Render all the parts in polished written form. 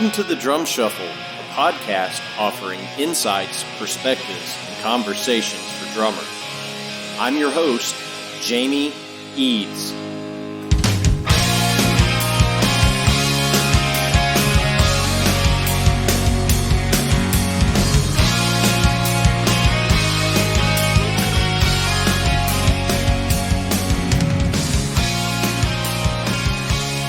Welcome to the Drum Shuffle, a podcast offering insights, perspectives, and conversations for drummers. I'm your host, Jamie Eads.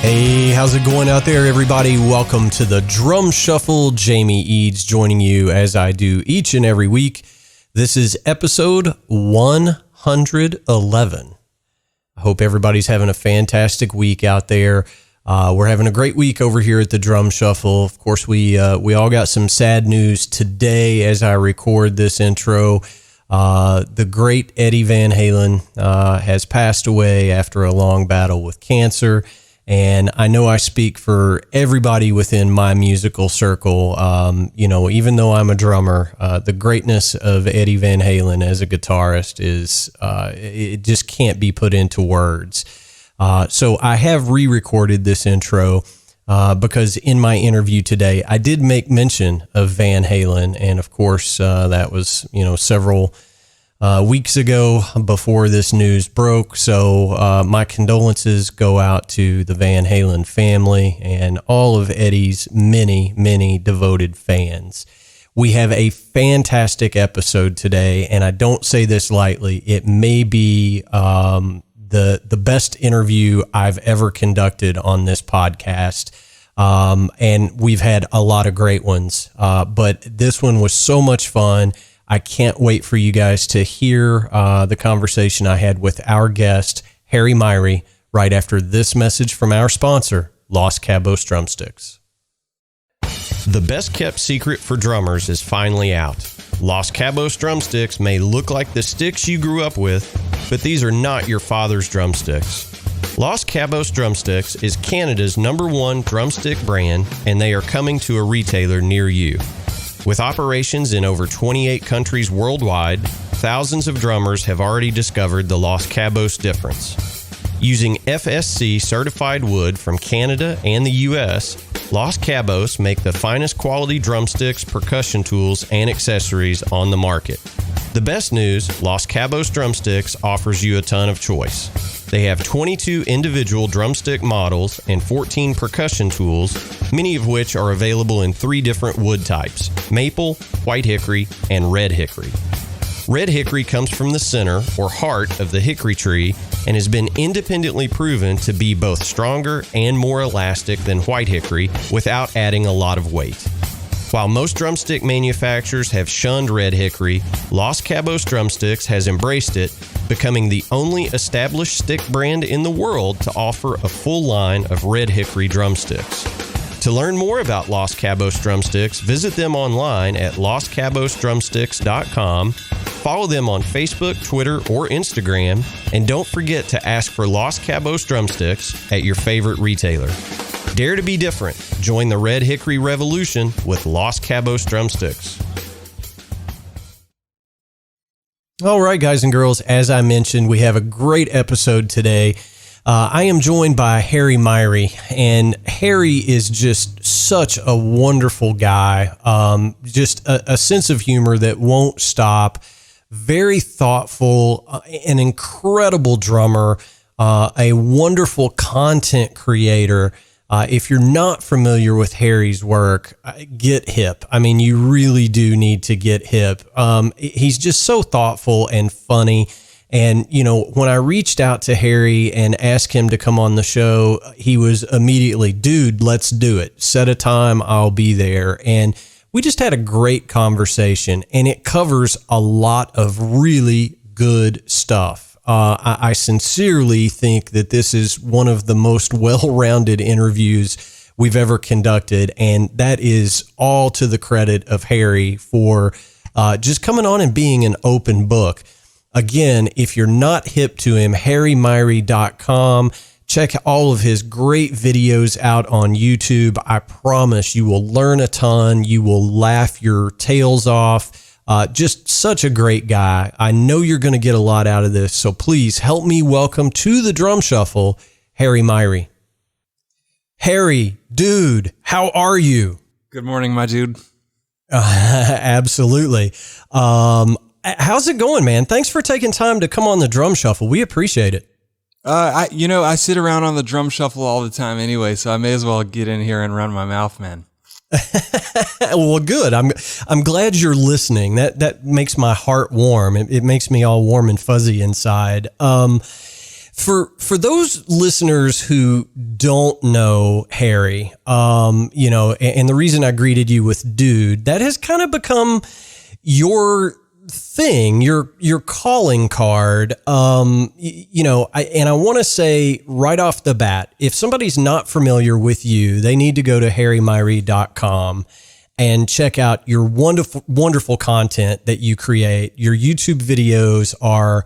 Hey, how's it going out there, everybody? Welcome to the Drum Shuffle. Jamie Eads joining you as I do each and every week. This is episode 111. I hope everybody's having a fantastic week out there. We're having a great week over here at the Drum Shuffle. Of course, we all got some sad news today as I record this intro. The great Eddie Van Halen has passed away after a long battle with cancer. And I know I speak for everybody within my musical circle. Even though I'm a drummer, the greatness of Eddie Van Halen as a guitarist is, it just can't be put into words. So I have re-recorded this intro, because in my interview today, I did make mention of Van Halen. And of course, that was, several weeks ago before this news broke. So my condolences go out to the Van Halen family and all of Eddie's many, many devoted fans. We have a fantastic episode today, and I don't say this lightly. It may be the best interview I've ever conducted on this podcast. And we've had a lot of great ones, but this one was so much fun. I can't wait for you guys to hear the conversation I had with our guest, Harry Miree, right after this message from our sponsor, Los Cabos Drumsticks. The best kept secret for drummers is finally out. Los Cabos Drumsticks may look like the sticks you grew up with, but these are not your father's drumsticks. Los Cabos Drumsticks is Canada's #1 drumstick brand, and they are coming to a retailer near you. With operations in over 28 countries worldwide, thousands of drummers have already discovered the Los Cabos difference. Using FSC certified wood from Canada and the US, Los Cabos make the finest quality drumsticks, percussion tools, and accessories on the market. The best news, Los Cabos Drumsticks offers you a ton of choice. They have 22 individual drumstick models and 14 percussion tools, many of which are available in 3 different wood types: maple, white hickory, and red hickory. Red hickory comes from the center or heart of the hickory tree and has been independently proven to be both stronger and more elastic than white hickory without adding a lot of weight. While most drumstick manufacturers have shunned red hickory, Los Cabos Drumsticks has embraced it, becoming the only established stick brand in the world to offer a full line of red hickory drumsticks. To learn more about Los Cabos Drumsticks, visit them online at loscabosdrumsticks.com, follow them on Facebook, Twitter, or Instagram, and don't forget to ask for Los Cabos Drumsticks at your favorite retailer. Dare to be different. Join the Red Hickory Revolution with Los Cabos Drumsticks. All right, guys and girls, as I mentioned, we have a great episode today. I am joined by Harry Miree, and Harry is just such a wonderful guy. Just a sense of humor that won't stop. Very thoughtful, an incredible drummer, a wonderful content creator. If you're not familiar with Harry's work, get hip. I mean, you really do need to get hip. He's just so thoughtful and funny. And, when I reached out to Harry and asked him to come on the show, he was immediately, dude, let's do it. Set a time, I'll be there. And we just had a great conversation, and it covers a lot of really good stuff. I sincerely think that this is one of the most well-rounded interviews we've ever conducted, and that is all to the credit of Harry for just coming on and being an open book. Again, if you're not hip to him, harrymiree.com. Check all of his great videos out on YouTube. I promise you will learn a ton. You will laugh your tails off. Just such a great guy. I know you're going to get a lot out of this, so please help me welcome to the Drum Shuffle, Harry Miree. Harry, dude, how are you? Good morning, my dude. Absolutely. How's it going, man? Thanks for taking time to come on the Drum Shuffle. We appreciate it. I sit around on the Drum Shuffle all the time anyway, so I may as well get in here and run my mouth, man. Well, good. I'm glad you're listening. That makes my heart warm. It makes me all warm and fuzzy inside. For those listeners who don't know Harry, and the reason I greeted you with dude, that has kind of become your thing, your calling card. I want to say right off the bat, if somebody's not familiar with you, they need to go to harrymiree.com and check out your wonderful content that you create. Your YouTube videos are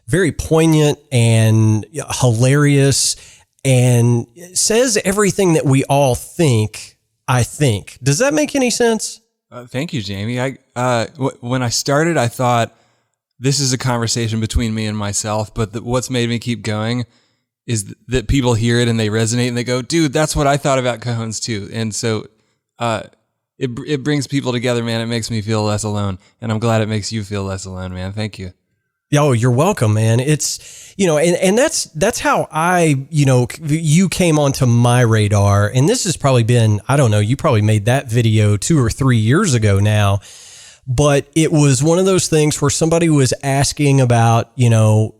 very poignant and hilarious and says everything that we all think, I think. Does that make any sense? Thank you, Jamie. When I started, I thought this is a conversation between me and myself, but what's made me keep going is that people hear it and they resonate and they go, dude, that's what I thought about Cajones too. And so it brings people together, man. It makes me feel less alone. And I'm glad it makes you feel less alone, man. Thank you. Oh, you're welcome, man. It's, and that's how you came onto my radar. And this has probably been, I don't know, you probably made that video 2 or 3 years ago now. But it was one of those things where somebody was asking about,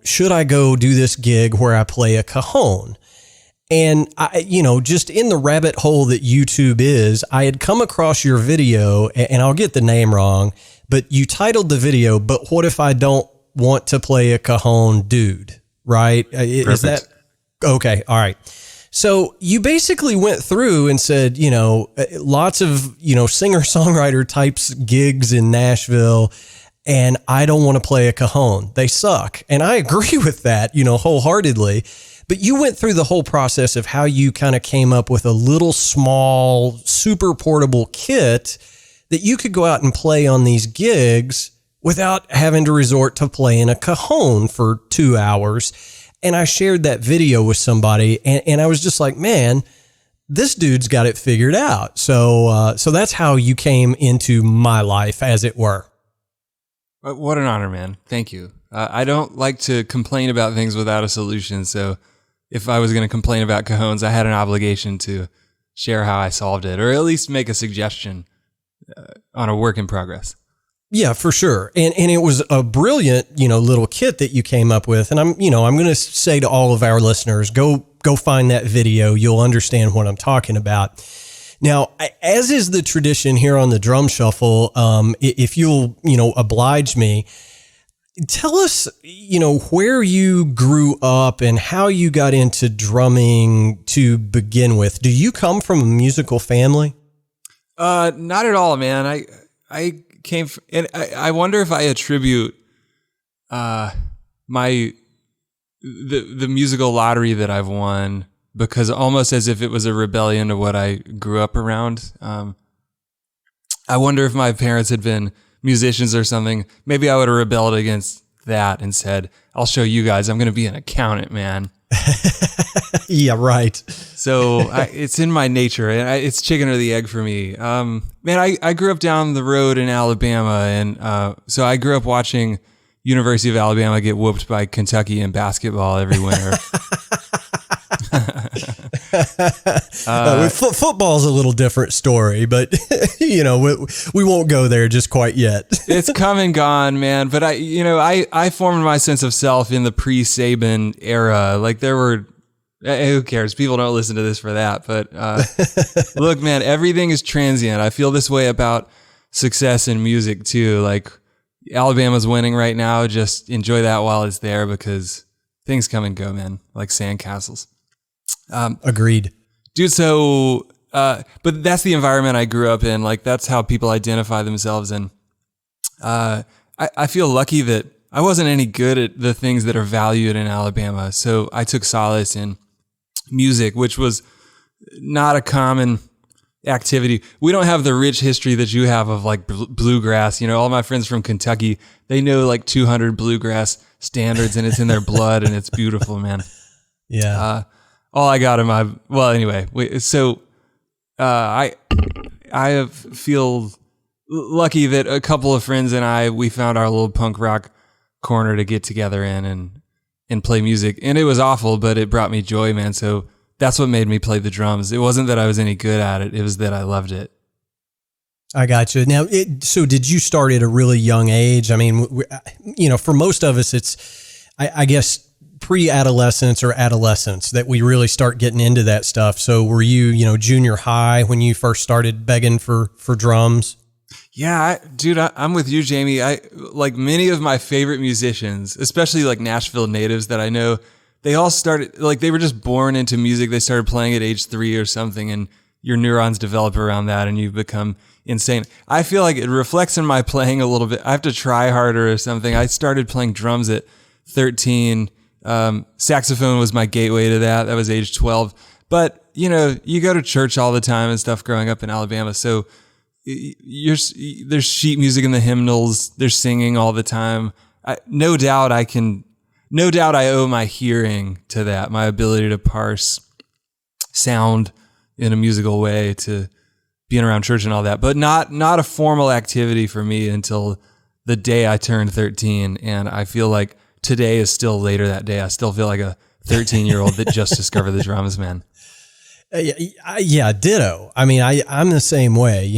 should I go do this gig where I play a cajon? And I, just in the rabbit hole that YouTube is, I had come across your video, and I'll get the name wrong, but you titled the video, "But What If I Don't Want to Play a Cajon, Dude?" Right? Is that okay? All right. So you basically went through and said, lots of, singer-songwriter types gigs in Nashville, and I don't want to play a cajon. They suck. And I agree with that, wholeheartedly. But you went through the whole process of how you kind of came up with a little small, super portable kit that you could go out and play on these gigs without having to resort to playing a cajon for 2 hours. And I shared that video with somebody, and I was just like, man, this dude's got it figured out. So that's how you came into my life, as it were. What an honor, man. Thank you. I don't like to complain about things without a solution. So if I was going to complain about cajones, I had an obligation to share how I solved it, or at least make a suggestion on a work in progress. Yeah, for sure. And it was a brilliant, little kit that you came up with. And I'm going to say to all of our listeners, go find that video. You'll understand what I'm talking about. Now, as is the tradition here on the Drum Shuffle, if you'll, oblige me, tell us, where you grew up and how you got into drumming to begin with. Do you come from a musical family? Not at all, man. I came from, and I wonder if I attribute the musical lottery that I've won, because almost as if it was a rebellion to what I grew up around. I wonder if my parents had been musicians or something, maybe I would have rebelled against that and said, I'll show you guys, I'm going to be an accountant, man. Yeah, right. So it's in my nature, and it's chicken or the egg for me. Man, I grew up down the road in Alabama, and so I grew up watching University of Alabama get whooped by Kentucky in basketball every winter. Football's a little different story, but we won't go there just quite yet. It's come and gone, man. But I formed my sense of self in the pre-Saban era. Like there were, who cares? People don't listen to this for that. But look, man, everything is transient. I feel this way about success in music too. Like Alabama's winning right now. Just enjoy that while it's there, because things come and go, man. Like sandcastles. Agreed. Dude, so, but that's the environment I grew up in. Like, that's how people identify themselves. And I feel lucky that I wasn't any good at the things that are valued in Alabama. So I took solace in music, which was not a common activity. We don't have the rich history that you have of like bluegrass. All my friends from Kentucky, they know like 200 bluegrass standards, and it's in their blood, and it's beautiful, man. Yeah. All I got in my, well, anyway, so I I feel lucky that a couple of friends and we found our little punk rock corner to get together in and play music. And it was awful, but it brought me joy, man. So that's what made me play the drums. It wasn't that I was any good at it. It was that I loved it. I got you. Now, so did you start at a really young age? I mean, for most of us, it's, I guess, pre-adolescence or adolescence that we really start getting into that stuff. So were you, junior high when you first started begging for drums? Yeah, I'm with you, Jamie. I like many of my favorite musicians, especially like Nashville natives that I know, they all started, like they were just born into music. They started playing at age 3 or something, and your neurons develop around that and you become insane. I feel like it reflects in my playing a little bit. I have to try harder or something. I started playing drums at 13. Saxophone was my gateway to that. That was age 12. But, you go to church all the time and stuff growing up in Alabama. So there's sheet music in the hymnals. There's singing all the time. No doubt I owe my hearing to that, my ability to parse sound in a musical way, to being around church and all that, but not a formal activity for me until the day I turned 13. And I feel like today is still later that day. I still feel like a 13-year-old that just discovered the drums, man. Yeah, ditto. I mean, I'm the same way.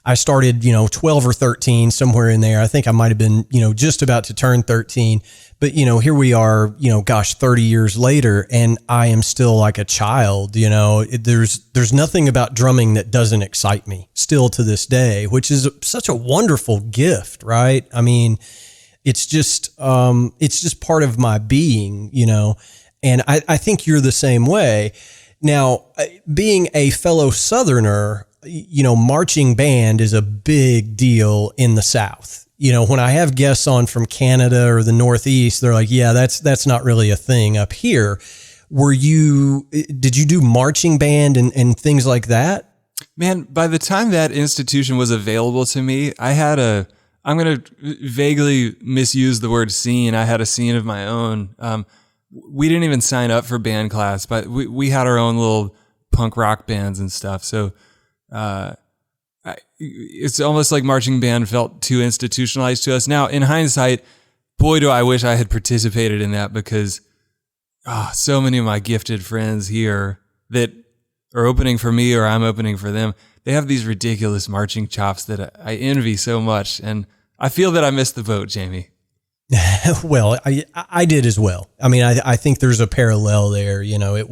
I started, 12 or 13, somewhere in there. I think I might have been, just about to turn 13. But, here we are, 30 years later, and I am still like a child. There's nothing about drumming that doesn't excite me still to this day, which is such a wonderful gift, right? I mean, it's just part of my being, and I think you're the same way. Now, being a fellow Southerner, marching band is a big deal in the South. When I have guests on from Canada or the Northeast, they're like, yeah, that's not really a thing up here. Did you do marching band and things like that? Man, by the time that institution was available to me, I'm going to vaguely misuse the word scene. I had a scene of my own. We didn't even sign up for band class, but we had our own little punk rock bands and stuff. So, it's almost like marching band felt too institutionalized to us. Now, in hindsight, boy, do I wish I had participated in that, because so many of my gifted friends here that are opening for me or I'm opening for them, they have these ridiculous marching chops that I envy so much. And I feel that I missed the boat, Jamie. Well, I did as well. I mean, I think there's a parallel there. I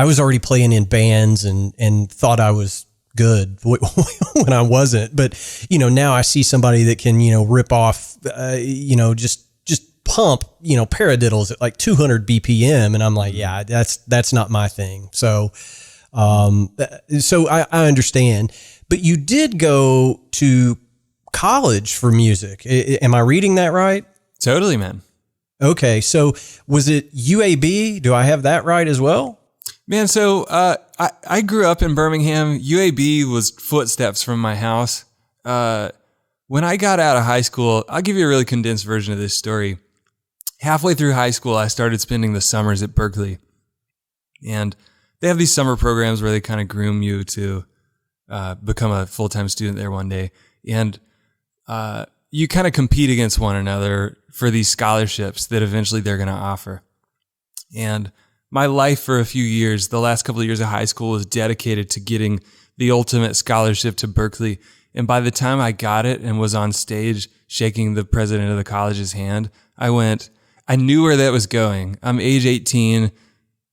was already playing in bands and thought I was good when I wasn't. But, now I see somebody that can, rip off, just pump, paradiddles at like 200 BPM. And I'm like, yeah, that's not my thing. So I understand. But you did go to college for music. Am I reading that right? Totally, man. Okay. So was it UAB? Do I have that right as well? Man, so I grew up in Birmingham. UAB was footsteps from my house. When I got out of high school, I'll give you a really condensed version of this story. Halfway through high school, I started spending the summers at Berkeley. And they have these summer programs where they kind of groom you to become a full-time student there one day. And you kind of compete against one another for these scholarships that eventually they're going to offer. And my life for a few years, the last couple of years of high school, was dedicated to getting the ultimate scholarship to Berkeley. And by the time I got it and was on stage shaking the president of the college's hand, I knew where that was going. I'm age 18.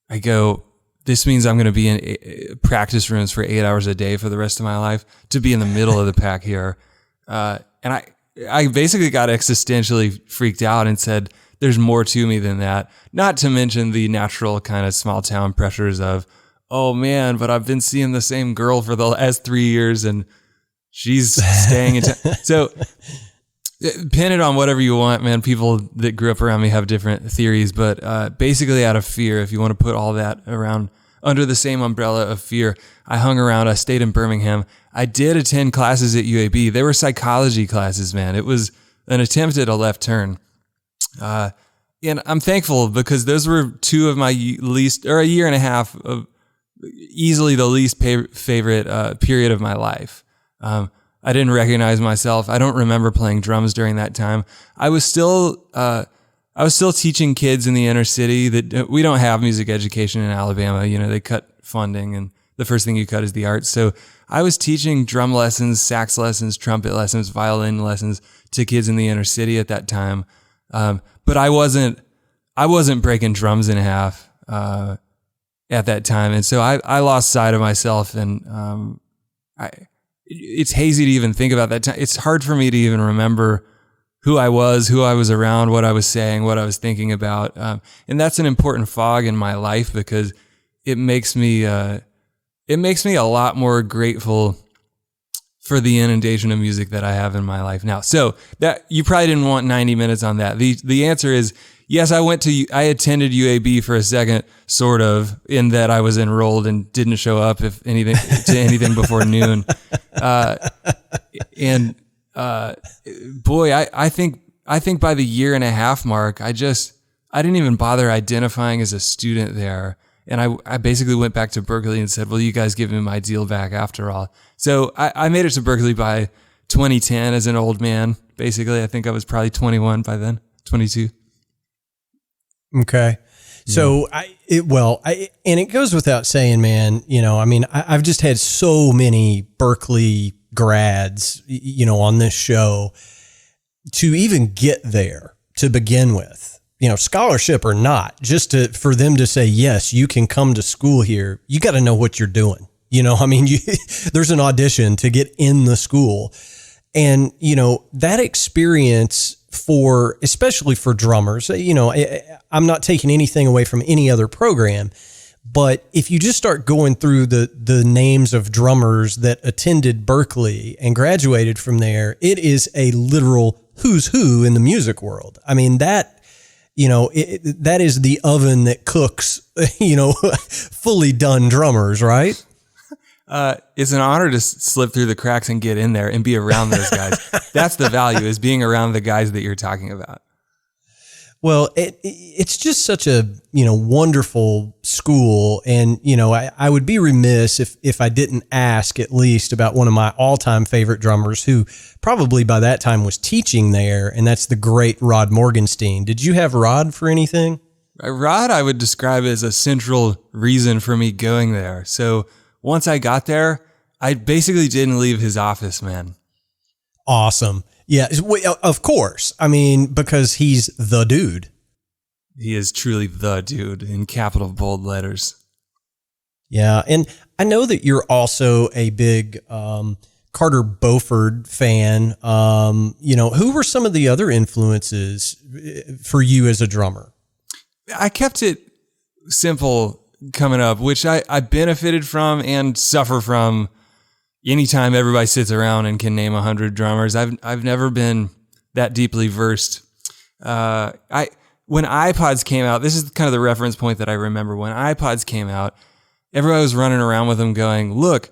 I go, this means I'm going to be in practice rooms for 8 hours a day for the rest of my life to be in the middle of the pack here. And I basically got existentially freaked out and said, there's more to me than that. Not to mention the natural kind of small town pressures of, oh man, but I've been seeing the same girl for the last 3 years and she's staying in town. So pin it on whatever you want, man. People that grew up around me have different theories, but basically out of fear, if you want to put all that around under the same umbrella of fear, I hung around. I stayed in Birmingham. I did attend classes at UAB. They were psychology classes, man. It was an attempt at a left turn. And I'm thankful because those were two of my a year and a half of easily the least favorite period of my life. I didn't recognize myself. I don't remember playing drums during that time. I was still teaching kids in the inner city that we don't have music education in Alabama. You know, they cut funding, and the first thing you cut is the arts. So I was teaching drum lessons, sax lessons, trumpet lessons, violin lessons to kids in the inner city at that time. But I wasn't breaking drums in half at that time, and so I lost sight of myself, and it's hazy to even think about that time. It's hard for me to even remember who I was around, what I was saying, what I was thinking about. And that's an important fog in my life because it makes me a lot more grateful for the inundation of music that I have in my life now. So that you probably didn't want 90 minutes on that. The answer is yes, I attended UAB for a second, sort of, in that I was enrolled and didn't show up to anything before noon. Boy, I think by the year and a half mark, I didn't even bother identifying as a student there. And I basically went back to Berkeley and said, well, you guys give me my deal back after all. So I made it to Berkeley by 2010 as an old man. Basically, I think I was probably 21 by then, 22. Okay. So and it goes without saying, man, you know, I mean, I've just had so many Berkeley grads, you know, on this show to even get there to begin with, you know, scholarship or not, just for them to say, yes, you can come to school here. You got to know what you're doing. You know, I mean, there's an audition to get in the school, and, you know, that experience especially for drummers, you know, I'm not taking anything away from any other program, but if you just start going through the names of drummers that attended Berkeley and graduated from there, it is a literal who's who in the music world. I mean, that, you know, that is the oven that cooks, you know, fully done drummers, right? It's an honor to slip through the cracks and get in there and be around those guys. That's the value, is being around the guys that you're talking about. Well, it's just such a, you know, wonderful school. And, you know, I would be remiss if I didn't ask at least about one of my all-time favorite drummers who probably by that time was teaching there, and that's the great Rod Morgenstein. Did you have Rod for anything? Rod, I would describe as a central reason for me going there. So once I got there, I basically didn't leave his office, man. Awesome. Yeah, of course. I mean, because he's the dude. He is truly the dude in capital bold letters. Yeah, and I know that you're also a big Carter Beauford fan. You know, who were some of the other influences for you as a drummer? I kept it simple coming up, which I benefited from and suffer from anytime everybody sits around and can name 100 drummers. I've never been that deeply versed. When iPods came out, this is kind of the reference point that I remember. When iPods came out, everybody was running around with them going, look,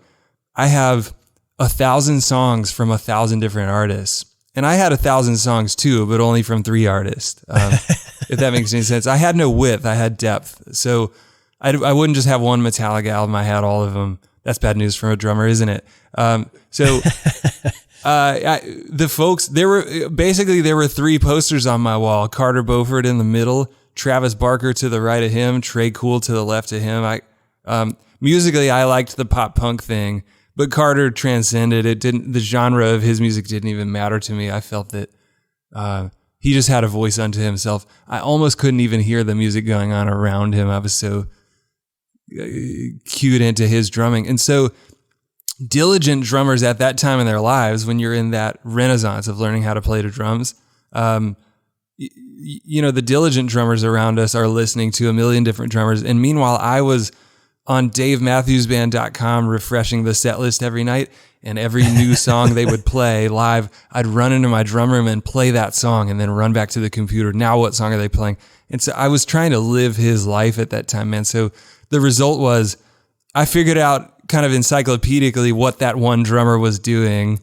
I have 1,000 songs from 1,000 different artists. And I had 1,000 songs too, but only from 3 artists. If that makes any sense. I had no width, I had depth. So I wouldn't just have one Metallica album, I had all of them. That's bad news from a drummer, isn't it? The folks, there were 3 posters on my wall. Carter Beauford in the middle, Travis Barker to the right of him, Trey Cool to the left of him. Musically, I liked the pop punk thing, but Carter transcended it. The genre of his music didn't even matter to me. I felt that he just had a voice unto himself. I almost couldn't even hear the music going on around him. I was so cued into his drumming. And so diligent drummers at that time in their lives, when you're in that renaissance of learning how to play the drums, you know, the diligent drummers around us are listening to a million different drummers. And meanwhile, I was on DaveMatthewsBand.com refreshing the set list every night, and every new song they would play live, I'd run into my drum room and play that song and then run back to the computer. Now what song are they playing? And so I was trying to live his life at that time, man. So the result was I figured out kind of encyclopedically what that one drummer was doing,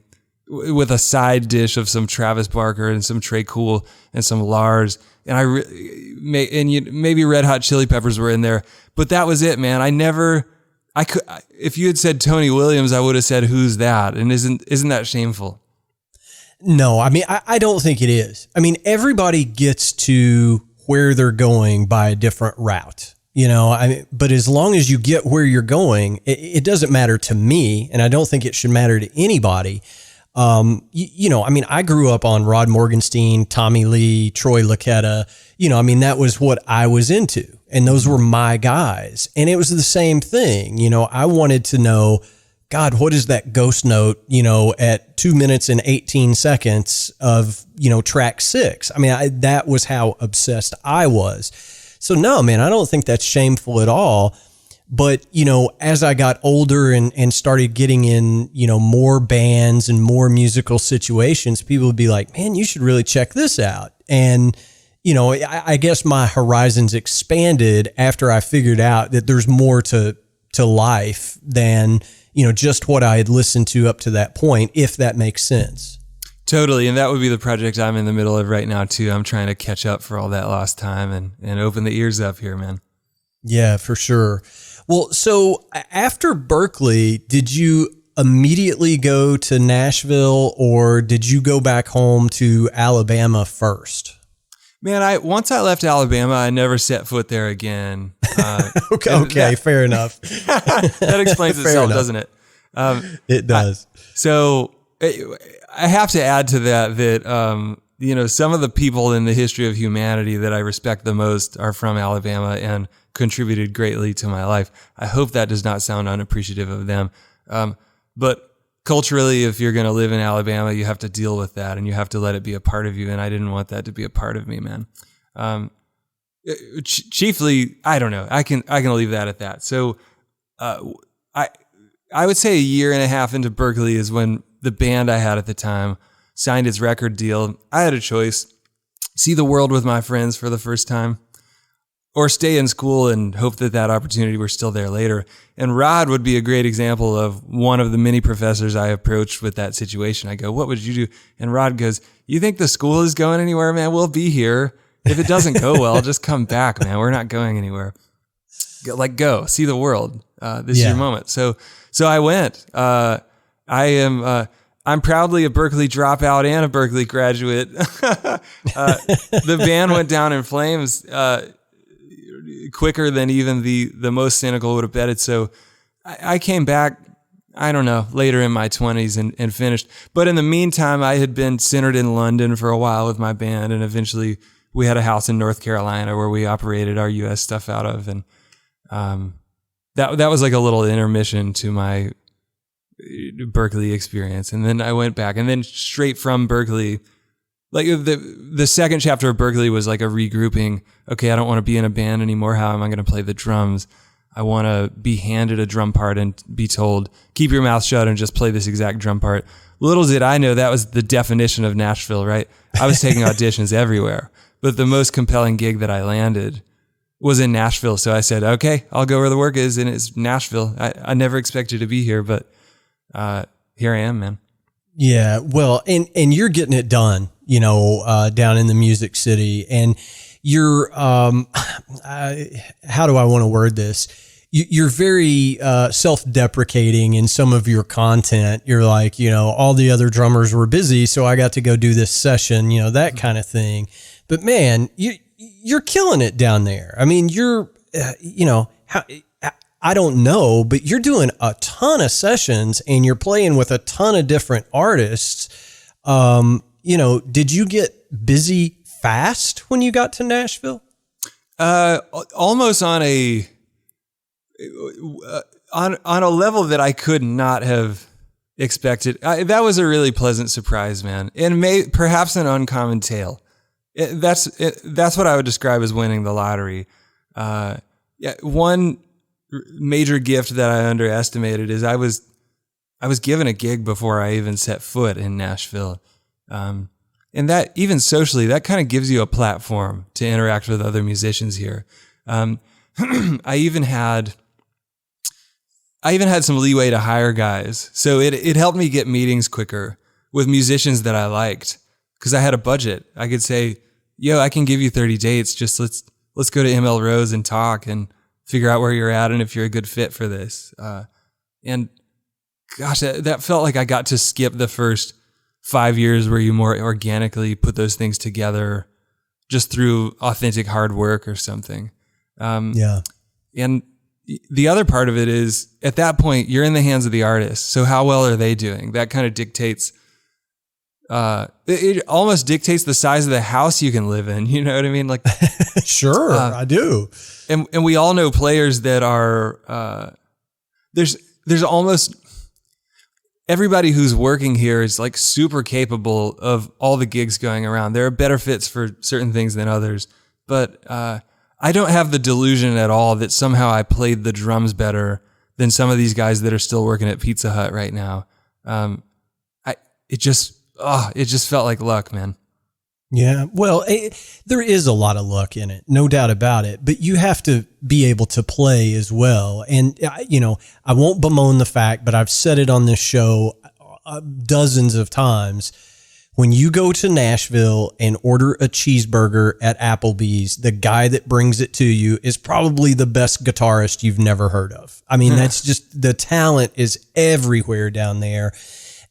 with a side dish of some Travis Barker and some Trey Cool and some Lars. And maybe Red Hot Chili Peppers were in there, but that was it, man. I never if you had said Tony Williams, I would have said, who's that? And isn't that shameful? No, I mean, I don't think it is. I mean, everybody gets to where they're going by a different route, but as long as you get where you're going, it doesn't matter to me. And I don't think it should matter to anybody. I grew up on Rod Morgenstein, Tommy Lee, Troy Luccketta. That was what I was into, and those were my guys. And it was the same thing. I wanted to know, God, what is that ghost note, at 2 minutes and 18 seconds of, track 6? I mean, that was how obsessed I was. So no, man, I don't think that's shameful at all. But, as I got older and started getting in, more bands and more musical situations, people would be like, man, you should really check this out. And, I guess my horizons expanded after I figured out that there's more to life than, just what I had listened to up to that point, if that makes sense. Totally. And that would be the project I'm in the middle of right now, too. I'm trying to catch up for all that lost time and open the ears up here, man. Yeah, for sure. Well, so after Berkeley, did you immediately go to Nashville, or did you go back home to Alabama first? Man, once I left Alabama, I never set foot there again. Okay, fair enough. That explains itself, doesn't it? It does. So I have to add to that some of the people in the history of humanity that I respect the most are from Alabama and contributed greatly to my life. I hope that does not sound unappreciative of them. But culturally, if you're going to live in Alabama, you have to deal with that and you have to let it be a part of you. And I didn't want that to be a part of me, man. Chiefly, I don't know. I can leave that at that. So, I would say a year and a half into Berkeley is when the band I had at the time signed its record deal. I had a choice: see the world with my friends for the first time, or stay in school and hope that opportunity were still there later. And Rod would be a great example of one of the many professors I approached with that situation. I go, what would you do? And Rod goes, you think the school is going anywhere, man? We'll be here. If it doesn't go well, just come back, man. We're not going anywhere. Go, see the world. This is your moment. So I went. I'm proudly a Berkeley dropout and a Berkeley graduate. The band went down in flames quicker than even the most cynical would have betted. So I came back, I don't know, later in my 20s and finished. But in the meantime, I had been centered in London for a while with my band, and eventually we had a house in North Carolina where we operated our U.S. stuff out of. And that was like a little intermission to my Berkeley experience. And then I went back, and then straight from Berkeley, like the second chapter of Berkeley was like a regrouping. Okay, I don't want to be in a band anymore. How am I going to play the drums? I want to be handed a drum part and be told, keep your mouth shut and just play this exact drum part. Little did I know that was the definition of Nashville, right? I was taking auditions everywhere, but the most compelling gig that I landed was in Nashville. So I said, okay, I'll go where the work is, and it's Nashville. I never expected to be here, but here I am, man. Yeah, well, and you're getting it done, down in the Music City, and you're, how do I want to word this? You're very self-deprecating in some of your content. You're like, all the other drummers were busy, so I got to go do this session, that kind of thing. But man, you're killing it down there. I mean, you're, I don't know, but you're doing a ton of sessions and you're playing with a ton of different artists. Did you get busy fast when you got to Nashville? Almost on a level that I could not have expected. That was a really pleasant surprise, man, and perhaps an uncommon tale. That's what I would describe as winning the lottery. One major gift that I underestimated is I was given a gig before I even set foot in Nashville. And that, even socially, that kind of gives you a platform to interact with other musicians here. I even had some leeway to hire guys. So it helped me get meetings quicker with musicians that I liked, because I had a budget. I could say, I can give you 30 dates. Just let's go to ML Rose and talk and figure out where you're at and if you're a good fit for this. And gosh, that felt like I got to skip the first 5 years where you more organically put those things together just through authentic hard work or something. Yeah. And the other part of it is, at that point, you're in the hands of the artist. So how well are they doing? That kind of dictates, it almost dictates the size of the house you can live in. You know what I mean? Like, sure, I do. And we all know players that are, there's almost everybody who's working here is like super capable of all the gigs going around. There are better fits for certain things than others, but, I don't have the delusion at all that somehow I played the drums better than some of these guys that are still working at Pizza Hut right now. It just felt like luck, man. Yeah. Well, there is a lot of luck in it, no doubt about it, but you have to be able to play as well. And, I won't bemoan the fact, but I've said it on this show dozens of times. When you go to Nashville and order a cheeseburger at Applebee's, the guy that brings it to you is probably the best guitarist you've never heard of. I mean, that's just, the talent is everywhere down there.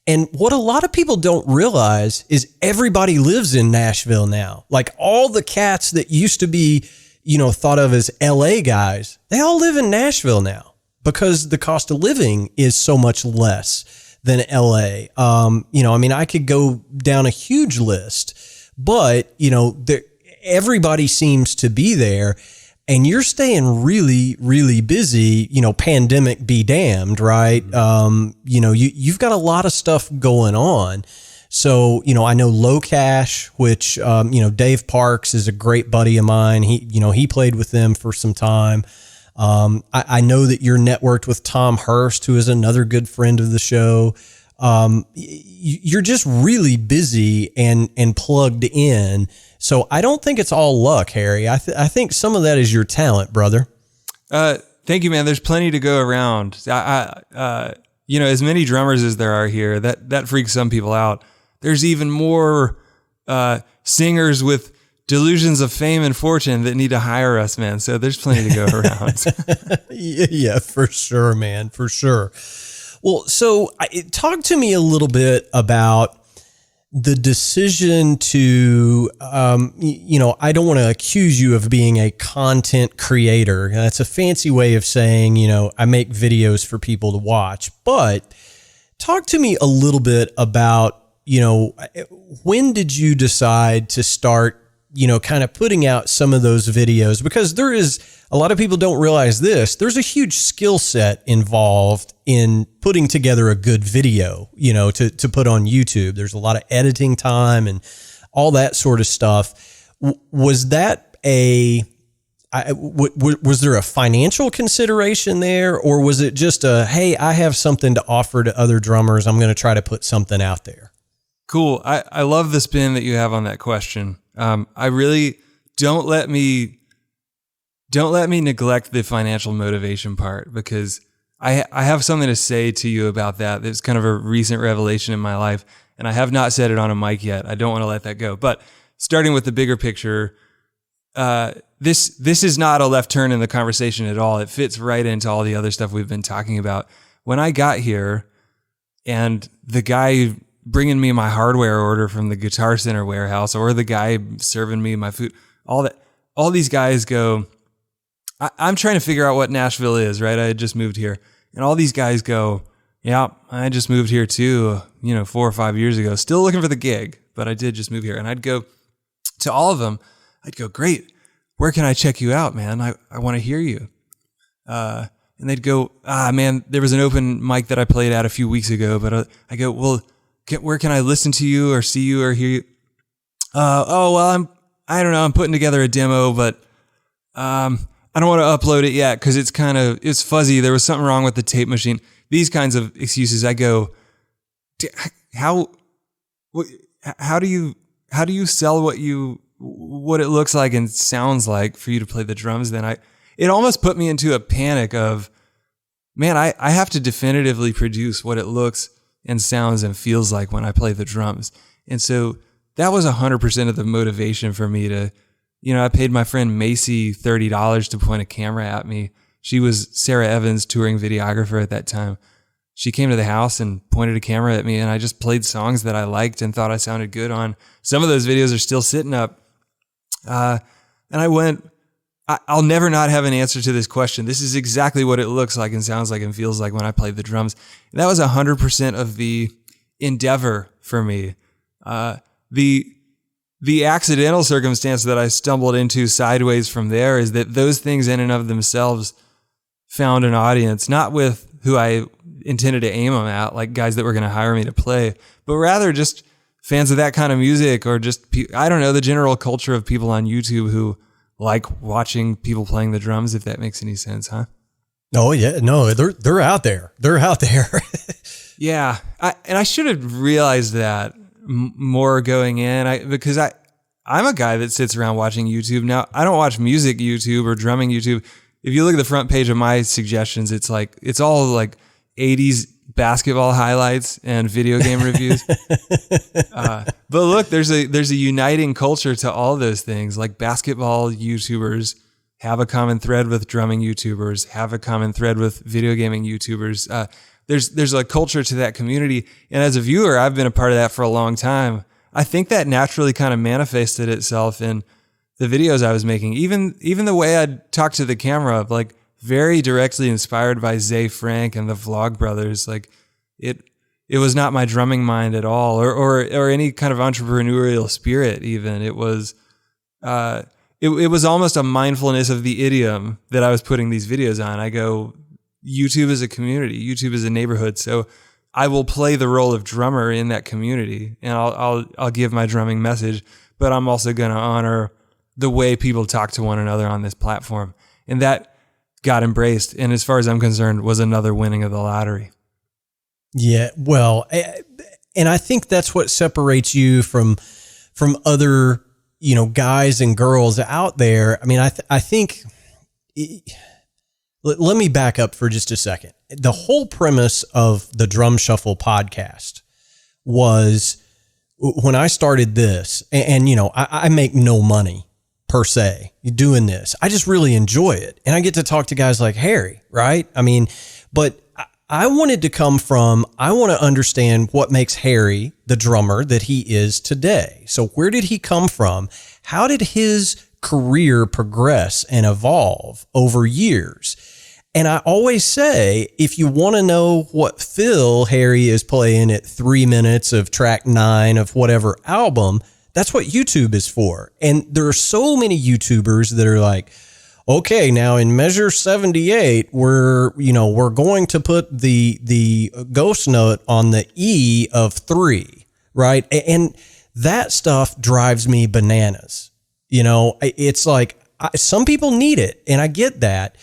And what a lot of people don't realize is everybody lives in Nashville now. Like all the cats that used to be, thought of as LA guys, they all live in Nashville now because the cost of living is so much less than LA. I could go down a huge list, but everybody seems to be there and you're staying really, really busy, pandemic be damned, right? You've got a lot of stuff going on. So, I know Low Cash, which, Dave Parks is a great buddy of mine. He played with them for some time. I know that you're networked with Tom Hurst, who is another good friend of the show. You're just really busy and plugged in. So I don't think it's all luck, Harry. I think some of that is your talent, brother. Thank you, man. There's plenty to go around. As many drummers as there are here, that freaks some people out. There's even more singers with delusions of fame and fortune that need to hire us, man. So there's plenty to go around. Yeah, for sure, man. For sure. Well, so talk to me a little bit about the decision to, I don't want to accuse you of being a content creator. That's a fancy way of saying, I make videos for people to watch, but talk to me a little bit about, when did you decide to start kind of putting out some of those videos? Because there is, a lot of people don't realize this, there's a huge skill set involved in putting together a good video, to put on YouTube. There's a lot of editing time and all that sort of stuff. Was that was there a financial consideration there, or was it just hey, I have something to offer to other drummers, I'm going to try to put something out there? Cool. I love the spin that you have on that question. I really don't let me neglect the financial motivation part, because I have something to say to you about that. That's kind of a recent revelation in my life, and I have not said it on a mic yet. I don't want to let that go. But starting with the bigger picture, this is not a left turn in the conversation at all. It fits right into all the other stuff we've been talking about. When I got here, and the guy bringing me my hardware order from the Guitar Center warehouse, or the guy serving me my food, all these guys go, I'm trying to figure out what Nashville is, right? I had just moved here, and all these guys go, yeah, I just moved here too, 4 or 5 years ago, still looking for the gig, but I did just move here. And I'd go to all of them, I'd go, great, where can I check you out, man? I want to hear you. And they'd go, man, there was an open mic that I played at a few weeks ago, but I go, well, where can I listen to you or see you or hear you? I don't know, I'm putting together a demo, but I don't want to upload it yet because it's fuzzy. There was something wrong with the tape machine. These kinds of excuses. I go, how do you sell what it looks like and sounds like for you to play the drums? Then it almost put me into a panic of, man, I have to definitively produce what it looks and sounds and feels like when I play the drums. And so that was 100% of the motivation for me to, I paid my friend Macy $30 to point a camera at me she was Sarah Evans' touring videographer at that time. She came to the house and pointed a camera at me, and I just played songs that I liked and thought I sounded good on. Some of those videos are still sitting up. And I went, I'll never not have an answer to this question. This is exactly what it looks like and sounds like and feels like when I played the drums. And that was 100% of the endeavor for me. The accidental circumstance that I stumbled into sideways from there is that those things in and of themselves found an audience, not with who I intended to aim them at, like guys that were going to hire me to play, but rather just fans of that kind of music, or just, I don't know, the general culture of people on YouTube who like watching people playing the drums, if that makes any sense, huh? Oh yeah, no, they're out there. They're out there. Yeah. I should have realized that more going in, because I'm a guy that sits around watching YouTube. Now, I don't watch music YouTube or drumming YouTube. If you look at the front page of my suggestions, it's all like 80s basketball highlights and video game reviews. But look, there's a uniting culture to all those things. Like basketball YouTubers have a common thread with drumming YouTubers, have a common thread with video gaming YouTubers. There's a culture to that community. And as a viewer, I've been a part of that for a long time. I think that naturally kind of manifested itself in the videos I was making. Even the way I'd talk to the camera, like very directly inspired by Zay Frank and the Vlog Brothers. Like it was not my drumming mind at all, or any kind of entrepreneurial spirit even. It was almost a mindfulness of the idiom that I was putting these videos on. I go, YouTube is a community. YouTube is a neighborhood. So I will play the role of drummer in that community, and I'll give my drumming message, but I'm also going to honor the way people talk to one another on this platform. And that got embraced. And as far as I'm concerned, was another winning of the lottery. Yeah. Well, and I think that's what separates you from other, guys and girls out there. I mean, I think let me back up for just a second. The whole premise of the Drum Shuffle podcast was when I started this, and I make no money per se doing this. I just really enjoy it. And I get to talk to guys like Harry, right? I mean, but I wanted to I want to understand what makes Harry the drummer that he is today. So where did he come from? How did his career progress and evolve over years? And I always say, if you want to know what fill Harry is playing at 3 minutes of track 9 of whatever album, that's what YouTube is for. And there are so many YouTubers that are like, okay, now in measure 78, we're going to put the ghost note on the E of 3, right? And that stuff drives me bananas. It's like some people need it, and I get that,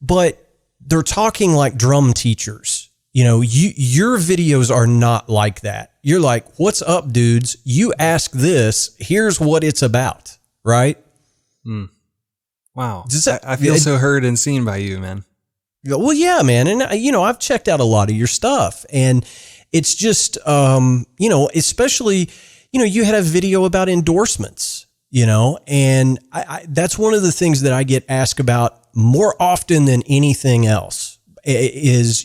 but they're talking like drum teachers. Your videos are not like that. You're like, what's up, dudes? You ask this, here's what it's about, right? Wow. I feel so heard and seen by you, man. Well, yeah, man. And, I've checked out a lot of your stuff, and it's just, especially, you had a video about endorsements, and I that's one of the things that I get asked about more often than anything else is,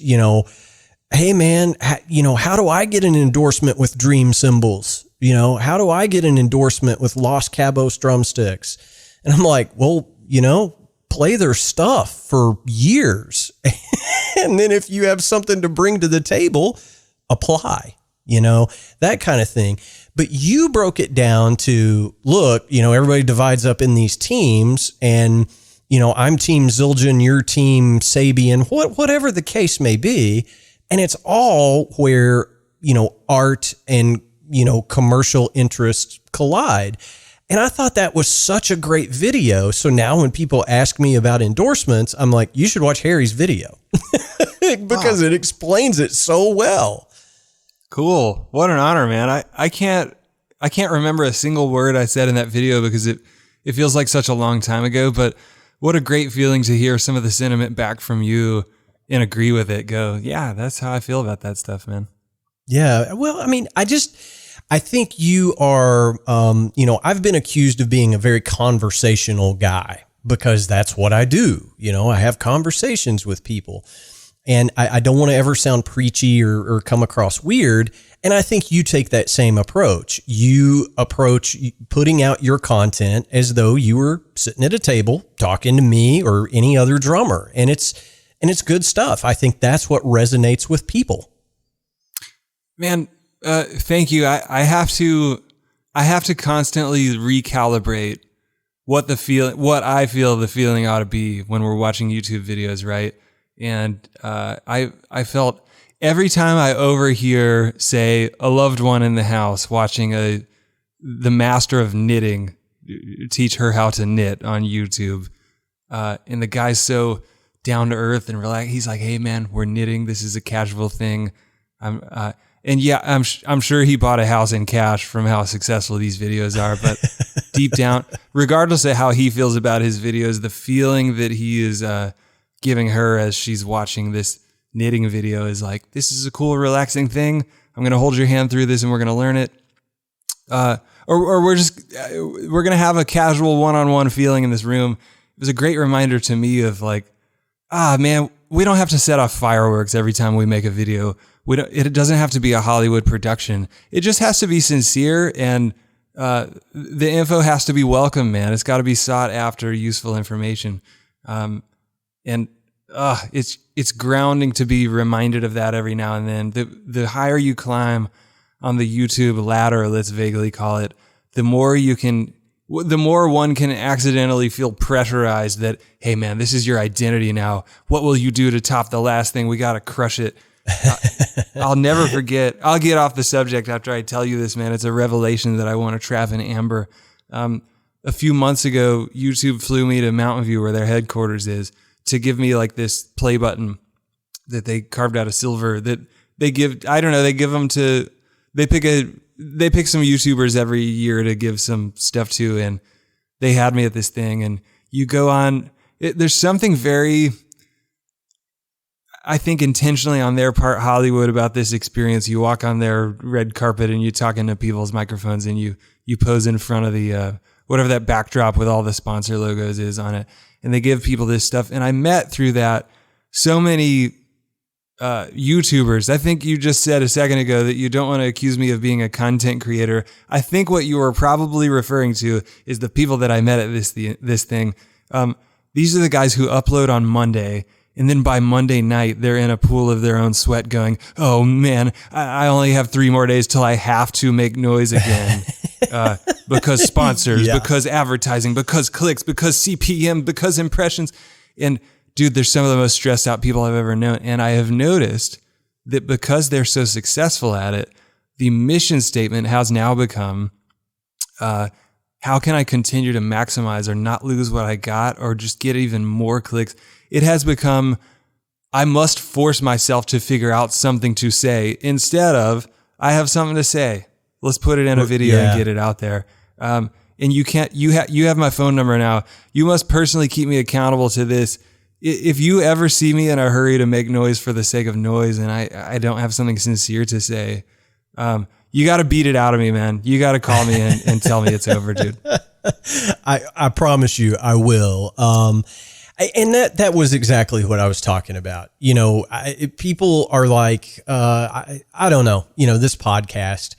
hey man, how do I get an endorsement with Dream Cymbals? How do I get an endorsement with Los Cabos drumsticks? And I'm like, well, play their stuff for years. And then if you have something to bring to the table, apply, that kind of thing. But you broke it down to, look, everybody divides up in these teams, and, I'm team Zildjian, your team Sabian, whatever the case may be. And it's all where, art and, commercial interests collide. And I thought that was such a great video. So now when people ask me about endorsements, I'm like, you should watch Harry's video because It explains it so well. Cool. What an honor, man. I can't remember a single word I said in that video because it feels like such a long time ago, but what a great feeling to hear some of the sentiment back from you and agree with it. Go, yeah, that's how I feel about that stuff, man. Yeah. Well, I mean, I think you are, I've been accused of being a very conversational guy because that's what I do. You know, I have conversations with people, and I don't want to ever sound preachy or come across weird. And I think you take that same approach. You approach putting out your content as though you were sitting at a table talking to me or any other drummer. And it's good stuff. I think that's what resonates with people. Man, thank you. I have to constantly recalibrate what I feel the feeling ought to be when we're watching YouTube videos, right? And I felt every time I overhear, say, a loved one in the house watching the master of knitting teach her how to knit on YouTube, and the guy's so down to earth and relaxed. He's like, "Hey, man, we're knitting. This is a casual thing." And yeah, I'm sure he bought a house in cash from how successful these videos are. But deep down, regardless of how he feels about his videos, the feeling that he is giving her as she's watching this knitting video is like, this is a cool, relaxing thing. I'm going to hold your hand through this and we're going to learn it. Or we're going to have a casual one-on-one feeling in this room. It was a great reminder to me of like, man, we don't have to set off fireworks every time we make a video. It doesn't have to be a Hollywood production. It just has to be sincere, and the info has to be welcome, man. It's got to be sought after, useful information. And it's grounding to be reminded of that every now and then. The higher you climb on the YouTube ladder, let's vaguely call it, the more one can accidentally feel pressurized that, hey man, this is your identity now. What will you do to top the last thing? We got to crush it. I'll never forget. I'll get off the subject after I tell you this, man. It's a revelation that I want to trap in amber. A few months ago, YouTube flew me to Mountain View, where their headquarters is, to give me like this play button that they carved out of silver that they give. I don't know. They give them to. They pick some YouTubers every year to give some stuff to, and they had me at this thing. And you go on. There's something very, I think, intentionally on their part, Hollywood, about this experience. You walk on their red carpet and you talk into people's microphones, and you pose in front of the whatever that backdrop with all the sponsor logos is on it, and they give people this stuff. And I met through that so many YouTubers. I think you just said a second ago that you don't want to accuse me of being a content creator. I think what you were probably referring to is the people that I met at this thing. These are the guys who upload on Monday, and then by Monday night, they're in a pool of their own sweat going, oh man, I only have 3 more days till I have to make noise again. Because sponsors, because advertising, because clicks, because CPM, because impressions. And dude, they're some of the most stressed out people I've ever known. And I have noticed that because they're so successful at it, the mission statement has now become, how can I continue to maximize or not lose what I got or just get even more clicks? It has become, I must force myself to figure out something to say instead of, I have something to say. Let's put it in a video and get it out there. And you have my phone number now. You must personally keep me accountable to this. If you ever see me in a hurry to make noise for the sake of noise and I don't have something sincere to say, you got to beat it out of me, man. You got to call me and tell me it's over, dude. I promise you I will. And that was exactly what I was talking about. You know, people are like, I don't know, this podcast,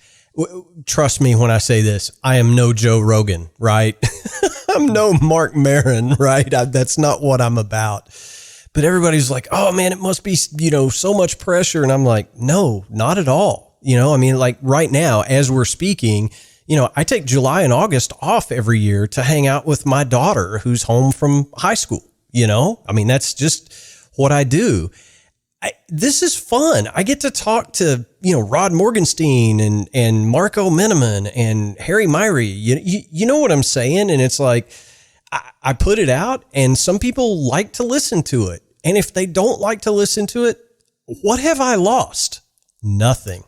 trust me when I say this, I am no Joe Rogan, right? I'm no Mark Maron, right? That's not what I'm about. But everybody's like, oh man, it must be, so much pressure. And I'm like, no, not at all. Like right now, as we're speaking, I take July and August off every year to hang out with my daughter who's home from high school. That's just what I do. This is fun. I get to talk to, Rod Morgenstein and Marco Miniman and Harry Miree. You know what I'm saying? And it's like, I put it out and some people like to listen to it. And if they don't like to listen to it, what have I lost? Nothing,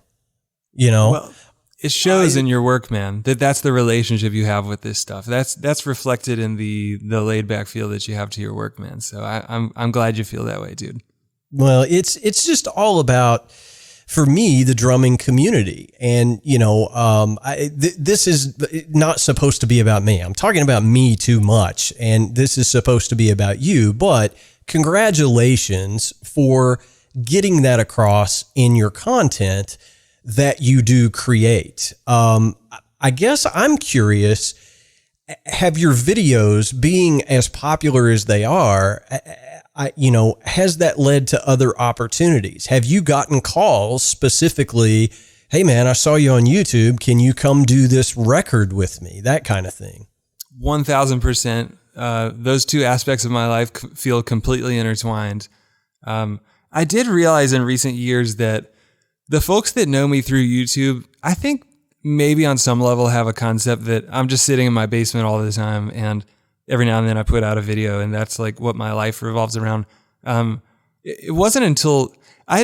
Well, it shows in your work, man, that's the relationship you have with this stuff. That's reflected in the laid back feel that you have to your work, man. So I'm glad you feel that way, dude. Well, it's just all about for me, the drumming community. And, this is not supposed to be about me. I'm talking about me too much, and this is supposed to be about you, but congratulations for getting that across in your content that you do create. I guess I'm curious, have your videos, being as popular as they are, has that led to other opportunities? Have you gotten calls specifically, hey man, I saw you on YouTube, can you come do this record with me? That kind of thing. 1000%. Those two aspects of my life feel completely intertwined. I did realize in recent years that the folks that know me through YouTube, I think maybe on some level have a concept that I'm just sitting in my basement all the time, and every now and then I put out a video, and that's like what my life revolves around. It wasn't until I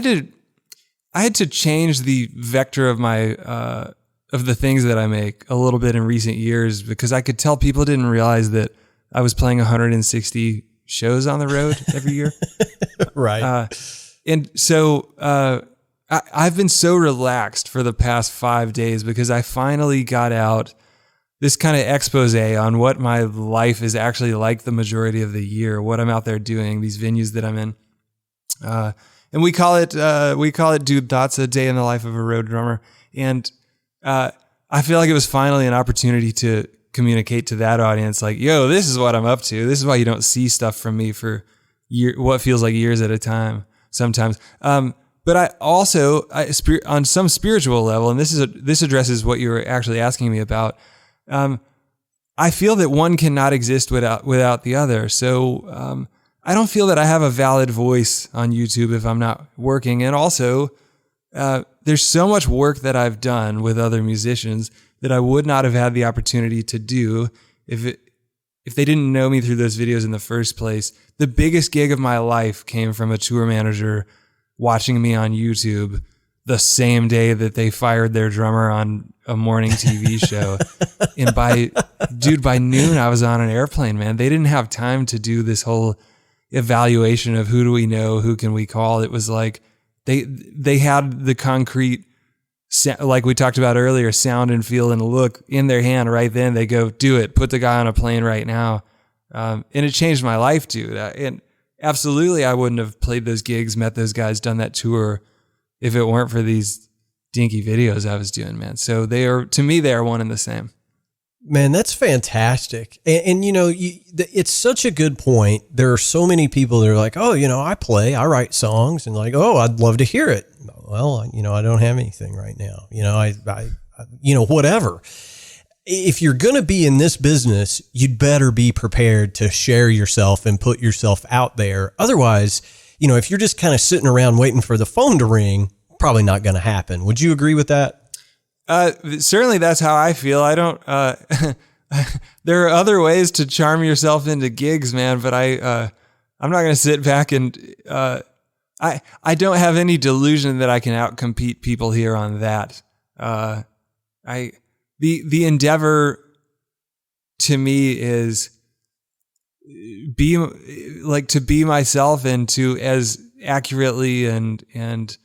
had to change the vector of my of the things that I make a little bit in recent years, because I could tell people didn't realize that I was playing 160 shows on the road every year. Right. And so I've been so relaxed for the past 5 days because I finally got out this kind of expose on what my life is actually like the majority of the year, what I'm out there doing, these venues that I'm in. And we call it Dude Thoughts, a day in the life of a road drummer. And I feel like it was finally an opportunity to communicate to that audience, like, yo, this is what I'm up to. This is why you don't see stuff from me for what feels like years at a time sometimes. But I also, on some spiritual level, and this addresses what you were actually asking me about, I feel that one cannot exist without the other. So I don't feel that I have a valid voice on YouTube if I'm not working. And also, there's so much work that I've done with other musicians that I would not have had the opportunity to do if they didn't know me through those videos in the first place. The biggest gig of my life came from a tour manager watching me on YouTube the same day that they fired their drummer on a morning TV show. And by noon, I was on an airplane, man. They didn't have time to do this whole evaluation of who do we know, who can we call. It was like they had the concrete, like we talked about earlier, sound and feel and look in their hand right then. They go, do it, put the guy on a plane right now. And it changed my life, dude. And absolutely, I wouldn't have played those gigs, met those guys, done that tour if it weren't for these dinky videos I was doing, man. So to me, they are one and the same. Man, that's fantastic. And it's such a good point. There are so many people that are like, oh, I write songs, and like, oh, I'd love to hear it. Well, I don't have anything right now. Whatever. If you're going to be in this business, you'd better be prepared to share yourself and put yourself out there. Otherwise, if you're just kind of sitting around waiting for the phone to ring, probably not going to happen. Would you agree with that? Certainly that's how I feel. I don't, there are other ways to charm yourself into gigs, man, but I'm not going to sit back and, I don't have any delusion that I can outcompete people here on that. The endeavor to me is to be myself and to as accurately and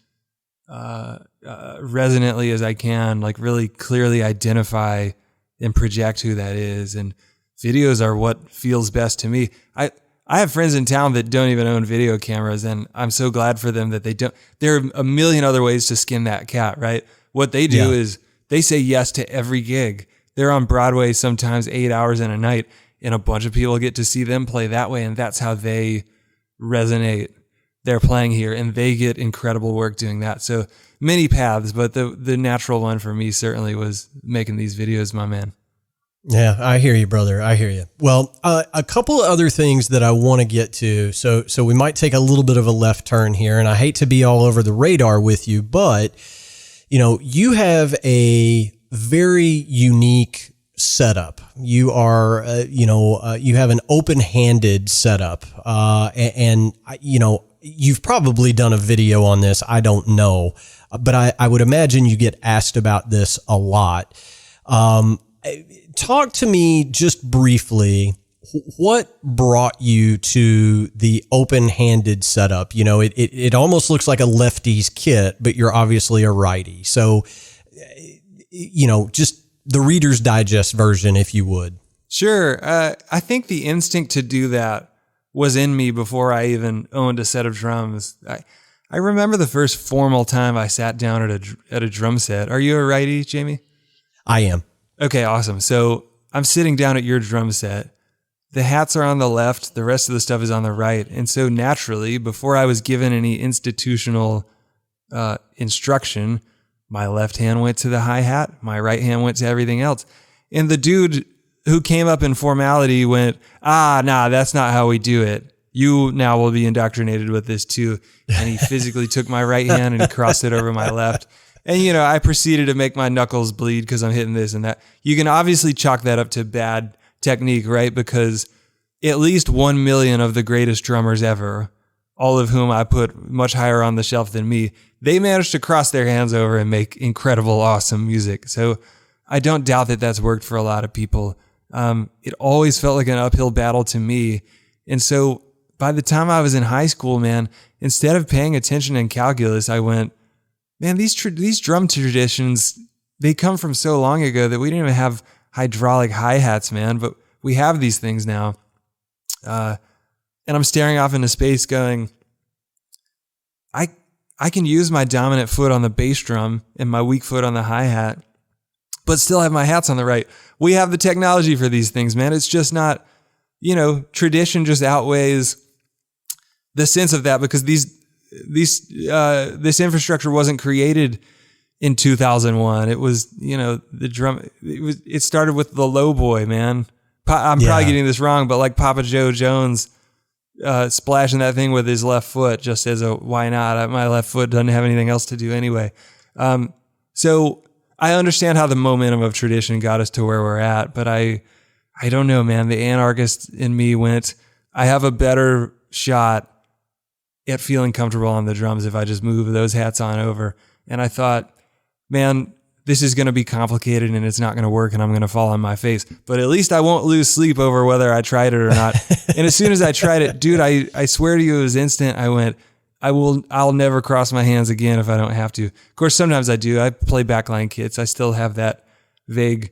resonantly as I can, like really clearly identify and project who that is. And videos are what feels best to me. I have friends in town that don't even own video cameras, and I'm so glad for them that they don't. There are a million other ways to skin that cat, right? What they do is they say yes to every gig. They're on Broadway sometimes 8 hours in a night, and a bunch of people get to see them play that way, and that's how they resonate. They're playing here, and they get incredible work doing that. So many paths, but the natural one for me certainly was making these videos, my man. Yeah, I hear you, brother. I hear you. Well, a couple of other things that I want to get to. So we might take a little bit of a left turn here, and I hate to be all over the radar with you, but you have a very unique setup. You are, you have an open-handed setup, and you've probably done a video on this. I don't know, but I would imagine you get asked about this a lot. Talk to me just briefly. what brought you to the open-handed setup? You know, it almost looks like a lefty's kit, but you're obviously a righty. So, you know, just the Reader's Digest version, if you would. Sure. I think the instinct to do that was in me before I even owned a set of drums. I remember the first formal time I sat down at a drum set. Are you a righty, Jamie? I am. Okay, awesome. So I'm sitting down at your drum set. The hats are on the left. The rest of the stuff is on the right. And so naturally, before I was given any institutional instruction, my left hand went to the hi-hat. My right hand went to everything else. And the dude who came up in formality went, nah, that's not how we do it. You now will be indoctrinated with this too. And he physically took my right hand and he crossed it over my left. And, you know, I proceeded to make my knuckles bleed because I'm hitting this and that. You can obviously chalk that up to bad technique, right? Because at least 1 million of the greatest drummers ever, all of whom I put much higher on the shelf than me, they managed to cross their hands over and make incredible, awesome music. So I don't doubt that that's worked for a lot of people. It always felt like an uphill battle to me. And so by the time I was in high school, man, instead of paying attention in calculus, I went, man, these drum traditions, they come from so long ago that we didn't even have hydraulic hi-hats, man, but we have these things now. And I'm staring off into space going, I can use my dominant foot on the bass drum and my weak foot on the hi-hat, but still have my hats on the right. We have the technology for these things, man. It's just not, you know, tradition just outweighs the sense of that, because this infrastructure wasn't created in 2001. It was, you know, it started with the low boy, man. I'm probably getting this wrong, but like Papa Joe Jones splashing that thing with his left foot just as a why not? My left foot doesn't have anything else to do anyway. So I understand how the momentum of tradition got us to where we're at, but I don't know, man. The anarchist in me went, I have a better shot at feeling comfortable on the drums if I just move those hats on over. And I thought, man, this is going to be complicated and it's not going to work and I'm going to fall on my face. But at least I won't lose sleep over whether I tried it or not. And as soon as I tried it, dude, I swear to you, it was instant. I went, I'll never cross my hands again if I don't have to. Of course, sometimes I do. I play backline kits. I still have that vague,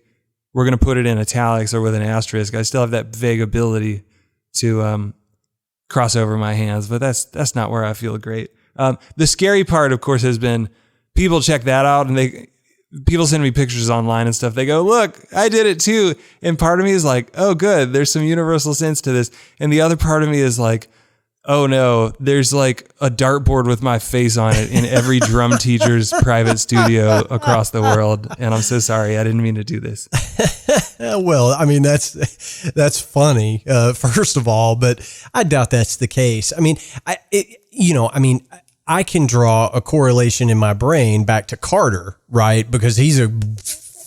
we're going to put it in italics or with an asterisk. I still have that vague ability to cross over my hands, but that's not where I feel great. The scary part, of course, has been people check that out and people send me pictures online and stuff. They go, look, I did it too. And part of me is like, oh, good. There's some universal sense to this. And the other part of me is like, oh no, there's like a dartboard with my face on it in every drum teacher's private studio across the world. And I'm so sorry. I didn't mean to do this. Well, I mean, that's funny, first of all, but I doubt that's the case. I mean, I can draw a correlation in my brain back to Carter, right? Because he's a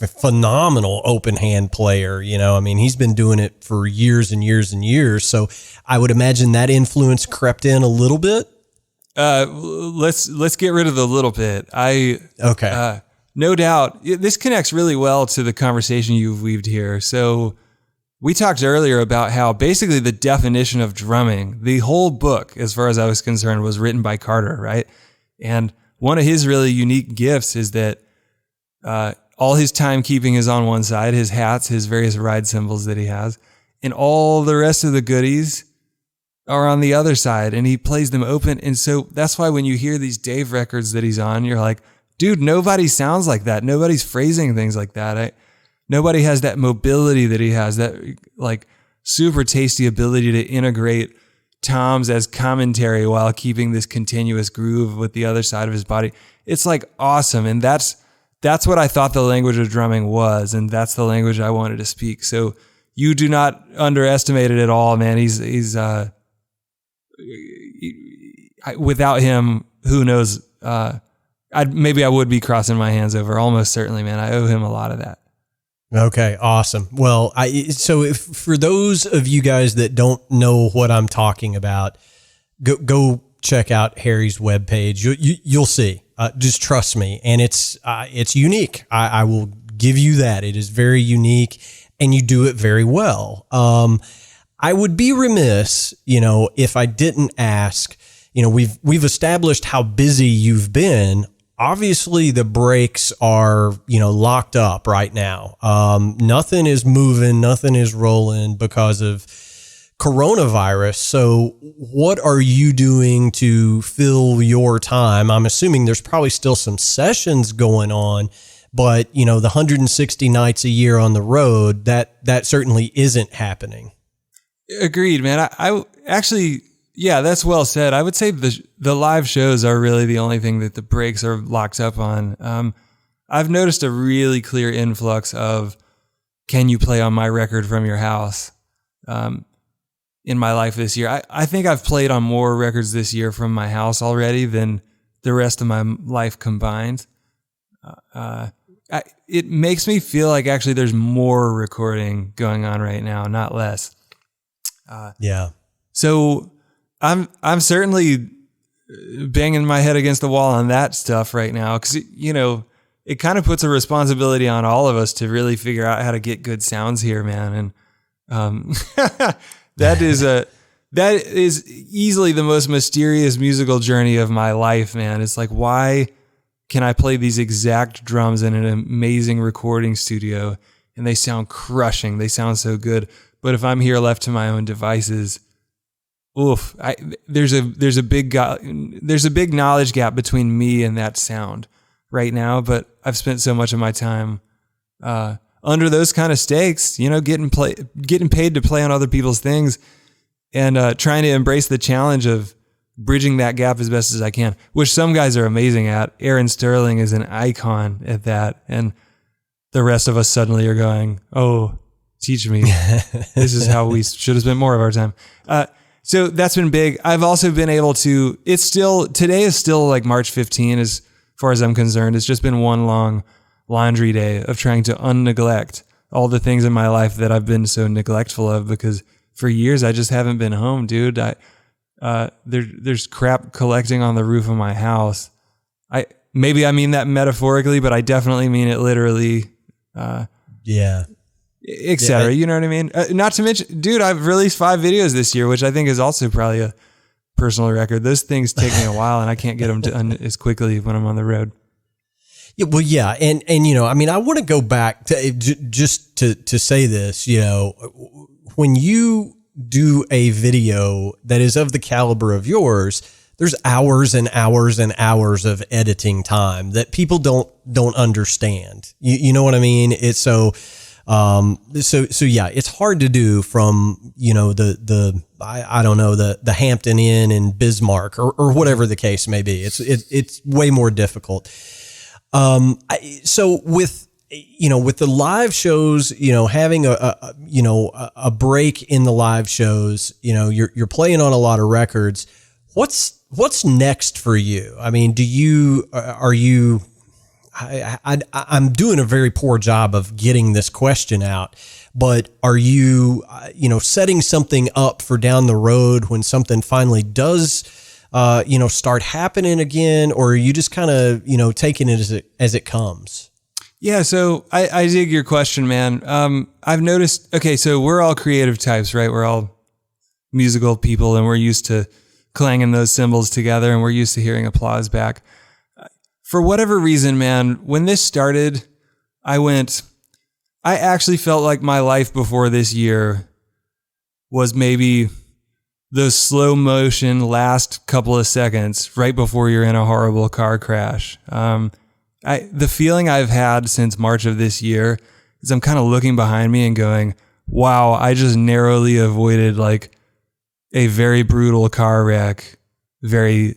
phenomenal open hand player. You know, I mean, he's been doing it for years and years and years. So I would imagine that influence crept in a little bit. Let's get rid of the little bit. Okay. No doubt. This connects really well to the conversation you've weaved here. So we talked earlier about how basically the definition of drumming, the whole book, as far as I was concerned, was written by Carter, right? And one of his really unique gifts is that all his timekeeping is on one side, his hats, his various ride cymbals that he has, and all the rest of the goodies are on the other side, and he plays them open. And so that's why when you hear these Dave records that he's on, you're like, dude, nobody sounds like that. Nobody's phrasing things like that. Nobody has that mobility that he has, that like super tasty ability to integrate toms as commentary while keeping this continuous groove with the other side of his body. It's like awesome. And that's what I thought the language of drumming was. And that's the language I wanted to speak. So you do not underestimate it at all, man. He's without him, who knows, maybe I would be crossing my hands over. Almost certainly, man. I owe him a lot of that. Okay, awesome. Well, so for those of you guys that don't know what I'm talking about, go check out Harry's webpage. You'll see. Just trust me, and it's unique. I will give you that. It is very unique, and you do it very well. I would be remiss, if I didn't ask, we've established how busy you've been. Obviously the brakes are, locked up right now. Nothing is moving, nothing is rolling because of coronavirus. So what are you doing to fill your time? I'm assuming there's probably still some sessions going on, but the 160 nights a year on the road, that certainly isn't happening. Agreed, man. I actually, yeah, that's well said. I would say the live shows are really the only thing that the brakes are locked up on. I've noticed a really clear influx of, can you play on my record from your house? In my life this year. I think I've played on more records this year from my house already than the rest of my life combined. It makes me feel like actually there's more recording going on right now, not less. Yeah. So I'm certainly banging my head against the wall on that stuff right now, because it kind of puts a responsibility on all of us to really figure out how to get good sounds here, man. And that is easily the most mysterious musical journey of my life, man. It's like, why can I play these exact drums in an amazing recording studio and they sound crushing? They sound so good. But if I'm here left to my own devices, oof, there's a big knowledge gap between me and that sound right now. But I've spent so much of my time under those kind of stakes, getting paid to play on other people's things, and trying to embrace the challenge of bridging that gap as best as I can, which some guys are amazing at. Aaron Sterling is an icon at that, and the rest of us suddenly are going, "Oh, teach me. This is how we should have spent more of our time." So that's been big. I've also been able to. Today is still like March 15, as far as I'm concerned. It's just been one long laundry day of trying to unneglect all the things in my life that I've been so neglectful of, because for years I just haven't been home, dude. There's crap collecting on the roof of my house. Maybe I mean that metaphorically, but I definitely mean it literally. Yeah. Et cetera. You know what I mean? Not to mention, dude, I've released 5 videos this year, which I think is also probably a personal record. Those things take me a while, and I can't get them done as quickly when I'm on the road. Yeah, well, yeah, and I want to go back to just to say this. When you do a video that is of the caliber of yours, there's hours and hours and hours of editing time that people don't understand. You know what I mean? It's so yeah, it's hard to do from I don't know, the Hampton Inn in Bismarck or whatever the case may be. It's way more difficult. So with the live shows, having a break in the live shows, you're playing on a lot of records. What's next for you? I mean, I'm doing a very poor job of getting this question out, but are you, setting something up for down the road when something finally does start happening again, or are you just kind of, taking it as it comes? Yeah. So I dig your question, man. I've noticed, okay, so we're all creative types, right? We're all musical people, and we're used to clanging those cymbals together, and we're used to hearing applause back. For whatever reason, man, when this started, I actually felt like my life before this year was maybe those slow motion last couple of seconds right before you're in a horrible car crash. The feeling I've had since March of this year is I'm kind of looking behind me and going, wow, I just narrowly avoided like a very brutal car wreck, very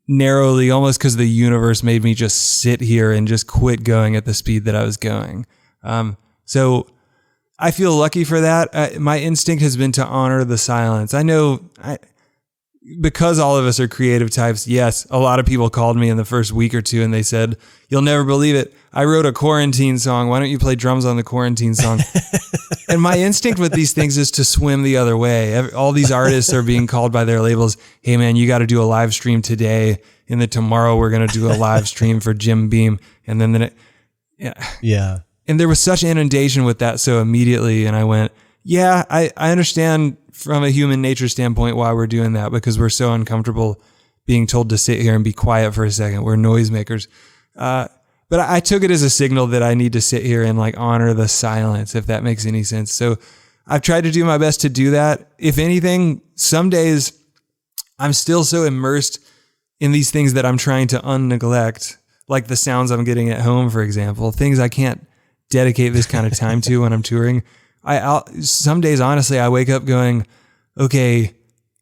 narrowly, almost because the universe made me just sit here and just quit going at the speed that I was going. So I feel lucky for that. My instinct has been to honor the silence. I know because all of us are creative types. Yes, a lot of people called me in the first week or two and they said, "You'll never believe it. I wrote a quarantine song. Why don't you play drums on the quarantine song?" And my instinct with these things is to swim the other way. All these artists are being called by their labels. "Hey man, you got to do a live stream today. And then tomorrow we're going to do a live stream for Jim Beam." And then yeah. there was such inundation with that so immediately. And I went, yeah, I understand from a human nature standpoint why we're doing that, because we're so uncomfortable being told to sit here and be quiet for a second. We're noisemakers. But I took it as a signal that I need to sit here and like honor the silence, if that makes any sense. So I've tried to do my best to do that. If anything, some days I'm still so immersed in these things that I'm trying to unneglect, like the sounds I'm getting at home, for example, things I can't dedicate this kind of time to when I'm touring. Some days, honestly, I wake up going, okay,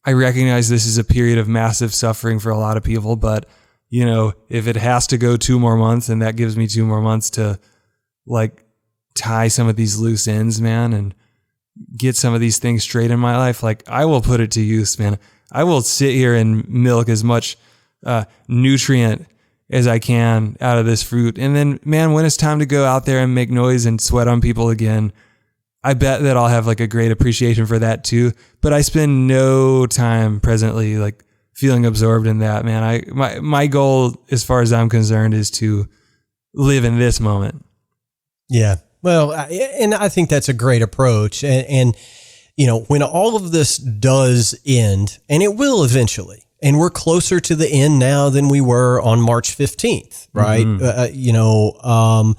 I recognize this is a period of massive suffering for a lot of people, but you know, if it has to go 2 more months, and that gives me 2 more months to like tie some of these loose ends, man, and get some of these things straight in my life, like I will put it to use, man. I will sit here and milk as much nutrient as I can out of this fruit. And then, man, when it's time to go out there and make noise and sweat on people again, I bet that I'll have like a great appreciation for that too. But I spend no time presently like feeling absorbed in that, man. My goal, as far as I'm concerned, is to live in this moment. Yeah. Well, and I think that's a great approach. And you know, when all of this does end, and it will eventually, and we're closer to the end now than we were on March 15th, right? Mm-hmm.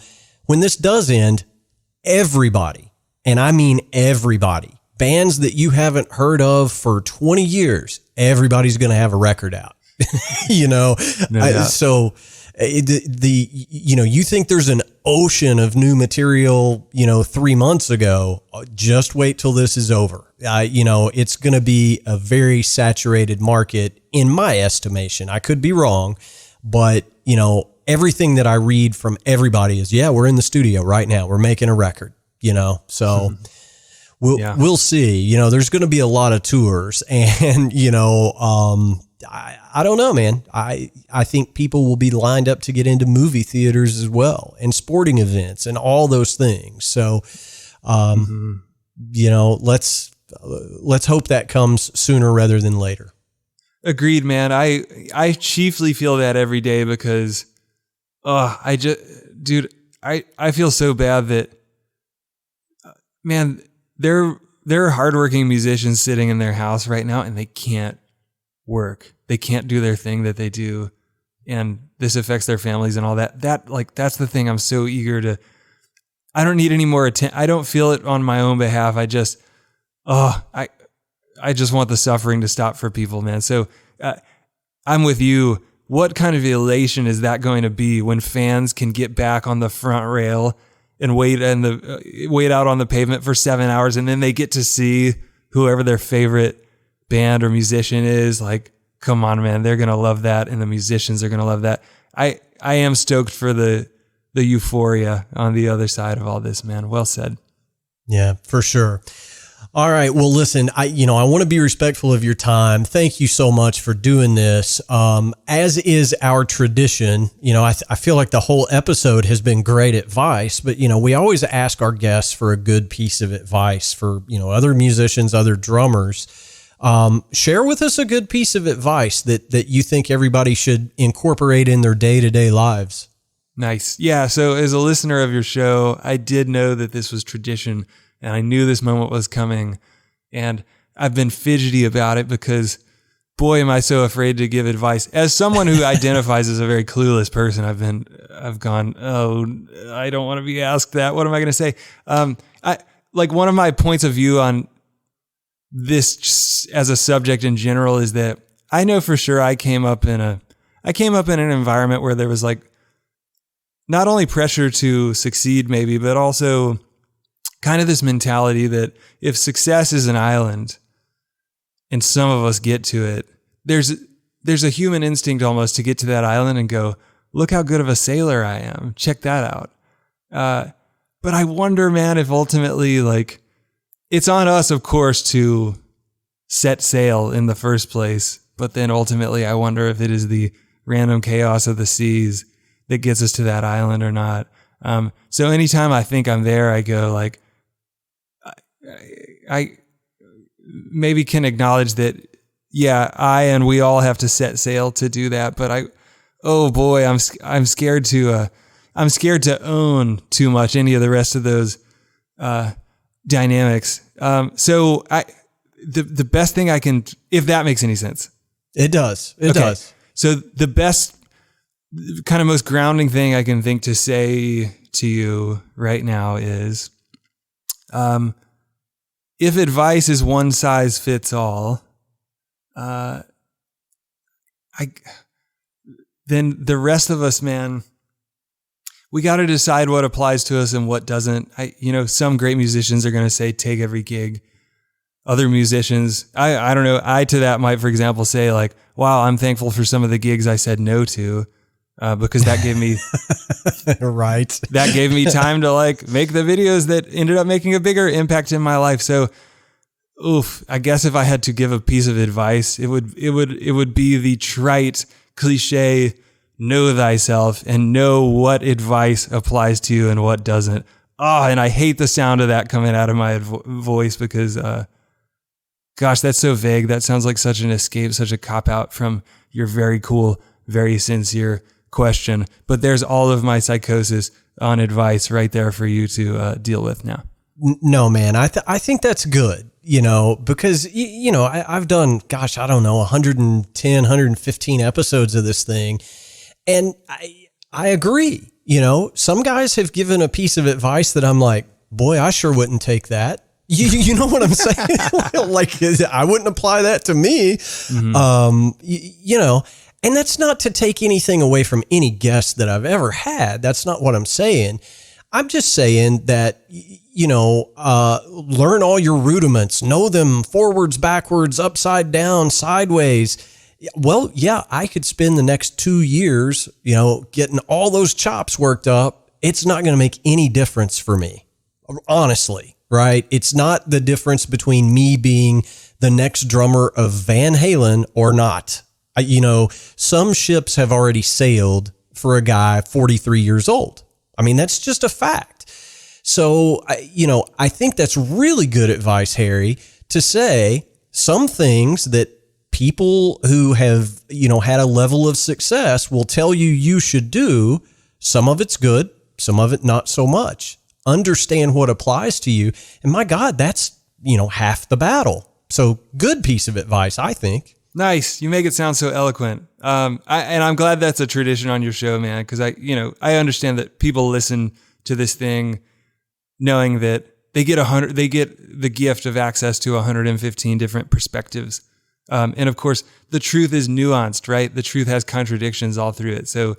When this does end, everybody, and I mean everybody, bands that you haven't heard of for 20 years, everybody's going to have a record out, you know? So you think there's an ocean of new material, 3 months ago, just wait till this is over. It's going to be a very saturated market in my estimation. I could be wrong, but everything that I read from everybody is, yeah, we're in the studio right now. We're making a record, so we'll see. There's going to be a lot of tours, and I don't know, man. I think people will be lined up to get into movie theaters as well, and sporting events and all those things. So, let's hope that comes sooner rather than later. Agreed, man. I chiefly feel that every day because, I feel so bad that, man, there are hardworking musicians sitting in their house right now and they can't work. They can't do their thing that they do. And this affects their families and all that. That's the thing I'm so eager to, I don't need any more attention. I don't feel it on my own behalf. I just want the suffering to stop for people, man. So I'm with you. What kind of elation is that going to be when fans can get back on the front rail and wait out on the pavement for 7 hours, and then they get to see whoever their favorite band or musician is? Like, come on, man, they're gonna love that, and the musicians are gonna love that. I am stoked for the euphoria on the other side of all this, man. Well said. Yeah, for sure. All right. Well, listen, I want to be respectful of your time. Thank you so much for doing this. As is our tradition, I feel like the whole episode has been great advice, but, we always ask our guests for a good piece of advice for, other musicians, other drummers. Share with us a good piece of advice that you think everybody should incorporate in their day-to-day lives. Nice. Yeah. So as a listener of your show, I did know that this was tradition, and I knew this moment was coming, and I've been fidgety about it because, boy, am I so afraid to give advice. As someone who identifies as a very clueless person, I've gone, oh, I don't want to be asked that. What am I going to say? One of my points of view on this as a subject in general is that I know for sure I came up in an environment where there was like not only pressure to succeed maybe, but also kind of this mentality that if success is an island and some of us get to it, there's a human instinct almost to get to that island and go, look how good of a sailor I am. Check that out. But I wonder, man, if ultimately, it's on us, of course, to set sail in the first place. But then ultimately, I wonder if it is the random chaos of the seas that gets us to that island or not. So anytime I think I'm there, I go I maybe can acknowledge that, yeah, and we all have to set sail to do that. But I'm scared to, I'm scared to own too much any of the rest of those dynamics. So the best thing I can, if that makes any sense. It does. It does. So the best, kind of most grounding thing I can think to say to you right now is, if advice is one size fits all, then the rest of us, man, we got to decide what applies to us and what doesn't. Some great musicians are going to say, take every gig. Other musicians, I don't know. I to that might, for example, say like, wow, I'm thankful for some of the gigs I said no to, because that gave me right. That gave me time to like make the videos that ended up making a bigger impact in my life. So, I guess if I had to give a piece of advice, it would be the trite cliche, know thyself and know what advice applies to you and what doesn't. And I hate the sound of that coming out of my voice because, gosh, that's so vague. That sounds like such an escape, such a cop-out from your very cool, very sincere question. But there's all of my psychosis on advice right there for you to deal with now. No, man, I think that's good, because, I've done, gosh, I don't know, 110, 115 episodes of this thing. And I agree. Some guys have given a piece of advice that I'm like, boy, I sure wouldn't take that. You know what I'm saying? Like, I wouldn't apply that to me. Mm-hmm. And that's not to take anything away from any guest that I've ever had. That's not what I'm saying. I'm just saying that, learn all your rudiments, know them forwards, backwards, upside down, sideways. Well, yeah, I could spend the next 2 years, getting all those chops worked up. It's not going to make any difference for me, honestly, right? It's not the difference between me being the next drummer of Van Halen or not. Some ships have already sailed for a guy 43 years old. I mean, that's just a fact. So, I think that's really good advice, Harry, to say some things that people who have, had a level of success will tell you should do. Some of it's good, some of it not so much. Understand what applies to you. And my God, that's, half the battle. So good piece of advice, I think. Nice. You make it sound so eloquent. And I'm glad that's a tradition on your show, man, because I understand that people listen to this thing knowing that they get the gift of access to 115 different perspectives. And of course, the truth is nuanced, right? The truth has contradictions all through it. So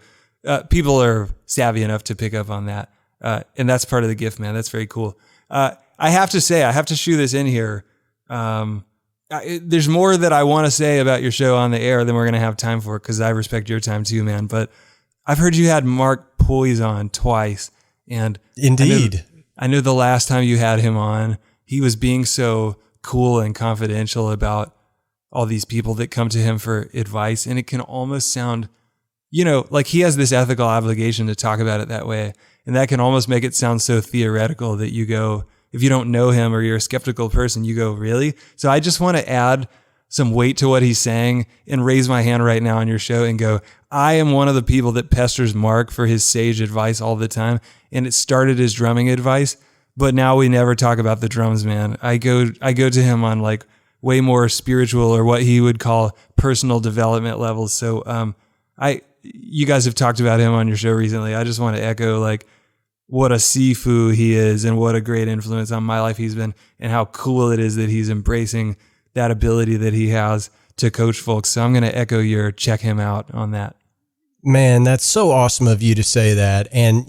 people are savvy enough to pick up on that. And that's part of the gift, man. That's very cool. I have to say, I have to shoe this in here. There's more that I want to say about your show on the air than we're going to have time for, because I respect your time too, man. But I've heard you had Mark Poise on twice. And indeed, I know the last time you had him on, he was being so cool and confidential about all these people that come to him for advice. And it can almost sound, like he has this ethical obligation to talk about it that way. And that can almost make it sound so theoretical that you go, if you don't know him or you're a skeptical person, you go, really? So I just want to add some weight to what he's saying and raise my hand right now on your show and go, I am one of the people that pesters Mark for his sage advice all the time. And it started as drumming advice, but now we never talk about the drums, man. I go to him on like way more spiritual or what he would call personal development levels. So you guys have talked about him on your show recently. I just want to echo like what a Sifu he is and what a great influence on my life he's been, and how cool it is that he's embracing that ability that he has to coach folks. So I'm going to echo your check him out on that. Man, that's so awesome of you to say that. And,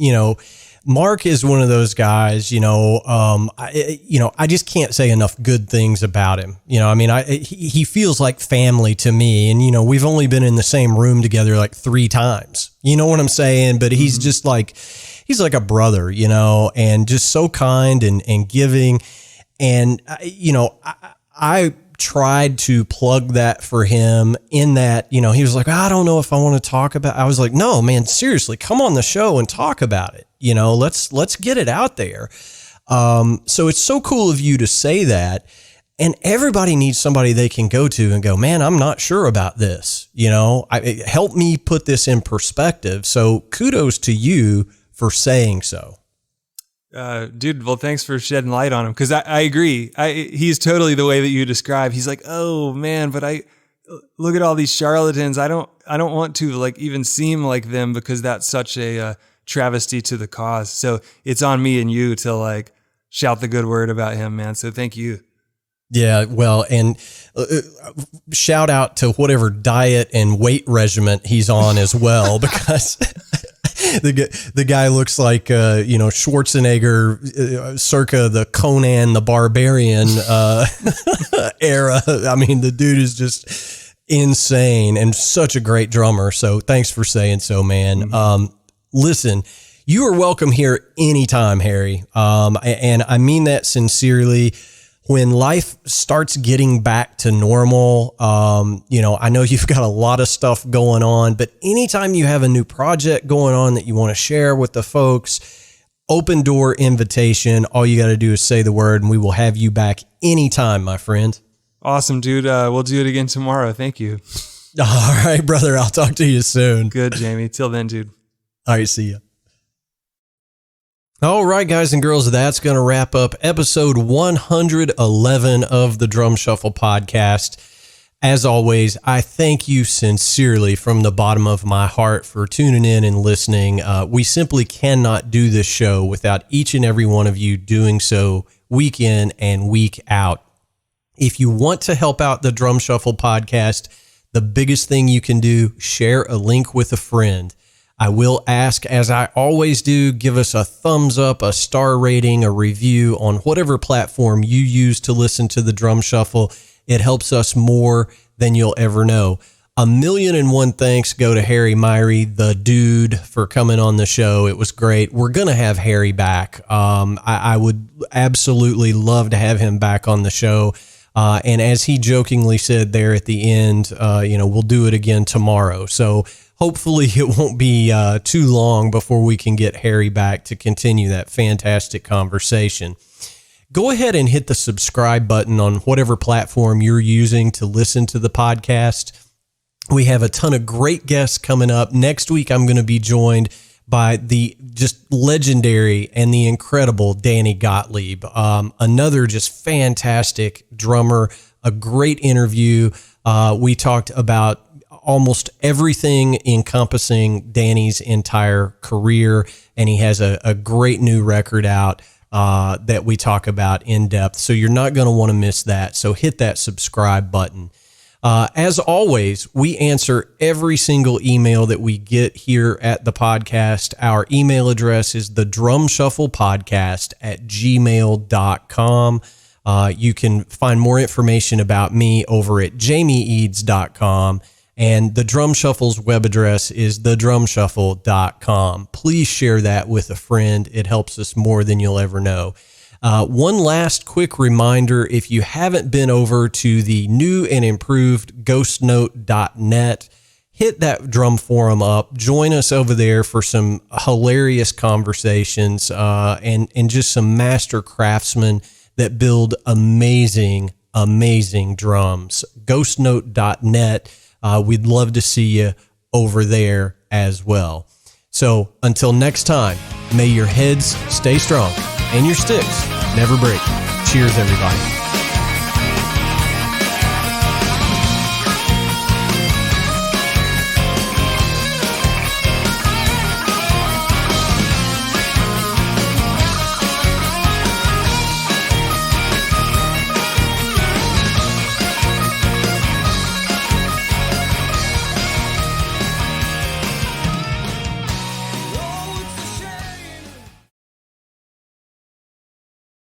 Mark is one of those guys, I just can't say enough good things about him. He feels like family to me. And, we've only been in the same room together like 3 times. You know what I'm saying? But he's just like, he's like a brother, and just so kind and giving. And, I tried to plug that for him in that, he was like, I don't know if I want to talk about, I was like, no, man, seriously, come on the show and talk about it. Let's get it out there. So it's so cool of you to say that. And everybody needs somebody they can go to and go, man, I'm not sure about this. Help me put this in perspective. So kudos to you for saying so. Dude, well, thanks for shedding light on him. Cause I agree. He's totally the way that you describe. He's like, oh man, but look at all these charlatans. I don't want to like even seem like them because that's such a travesty to the cause. So it's on me and you to like shout the good word about him, man. So thank you. Yeah, well, and shout out to whatever diet and weight regimen he's on as well, because the guy looks like Schwarzenegger circa the Conan the Barbarian era. I mean, the dude is just insane and such a great drummer. So thanks for saying so, man. Mm-hmm. Listen, you are welcome here anytime, Harry. And I mean that sincerely. When life starts getting back to normal, I know you've got a lot of stuff going on, but anytime you have a new project going on that you want to share with the folks, open door invitation. All you got to do is say the word and we will have you back anytime, my friend. Awesome, dude. We'll do it again tomorrow. Thank you. All right, brother. I'll talk to you soon. Good, Jamie. Till then, dude. All right. See ya. All right, guys and girls, that's going to wrap up episode 111 of the Drum Shuffle podcast. As always, I thank you sincerely from the bottom of my heart for tuning in and listening. We simply cannot do this show without each and every one of you doing so week in and week out. If you want to help out the Drum Shuffle podcast, the biggest thing you can do, share a link with a friend. I will ask, as I always do, give us a thumbs up, a star rating, a review on whatever platform you use to listen to the Drum Shuffle. It helps us more than you'll ever know. 1,000,001 thanks go to Harry Miree, the dude, for coming on the show. It was great. We're going to have Harry back. I would absolutely love to have him back on the show. And as he jokingly said there at the end, we'll do it again tomorrow. So hopefully it won't be too long before we can get Harry back to continue that fantastic conversation. Go ahead and hit the subscribe button on whatever platform you're using to listen to the podcast. We have a ton of great guests coming up. Next week, I'm going to be joined by the just legendary and the incredible Danny Gottlieb, another just fantastic drummer, a great interview. We talked about almost everything encompassing Danny's entire career, and he has a great new record out that we talk about in depth. So you're not going to want to miss that. So hit that subscribe button. As always, we answer every single email that we get here at the podcast. Our email address is thedrumshufflepodcast@gmail.com. You can find more information about me over at jamieeads.com. And the Drum Shuffle's web address is thedrumshuffle.com. Please share that with a friend. It helps us more than you'll ever know. One last quick reminder, if you haven't been over to the new and improved ghostnote.net, hit that drum forum up. Join us over there for some hilarious conversations and just some master craftsmen that build amazing drums. Ghostnote.net. We'd love to see you over there as well. So until next time, may your heads stay strong and your sticks never break. Cheers, everybody.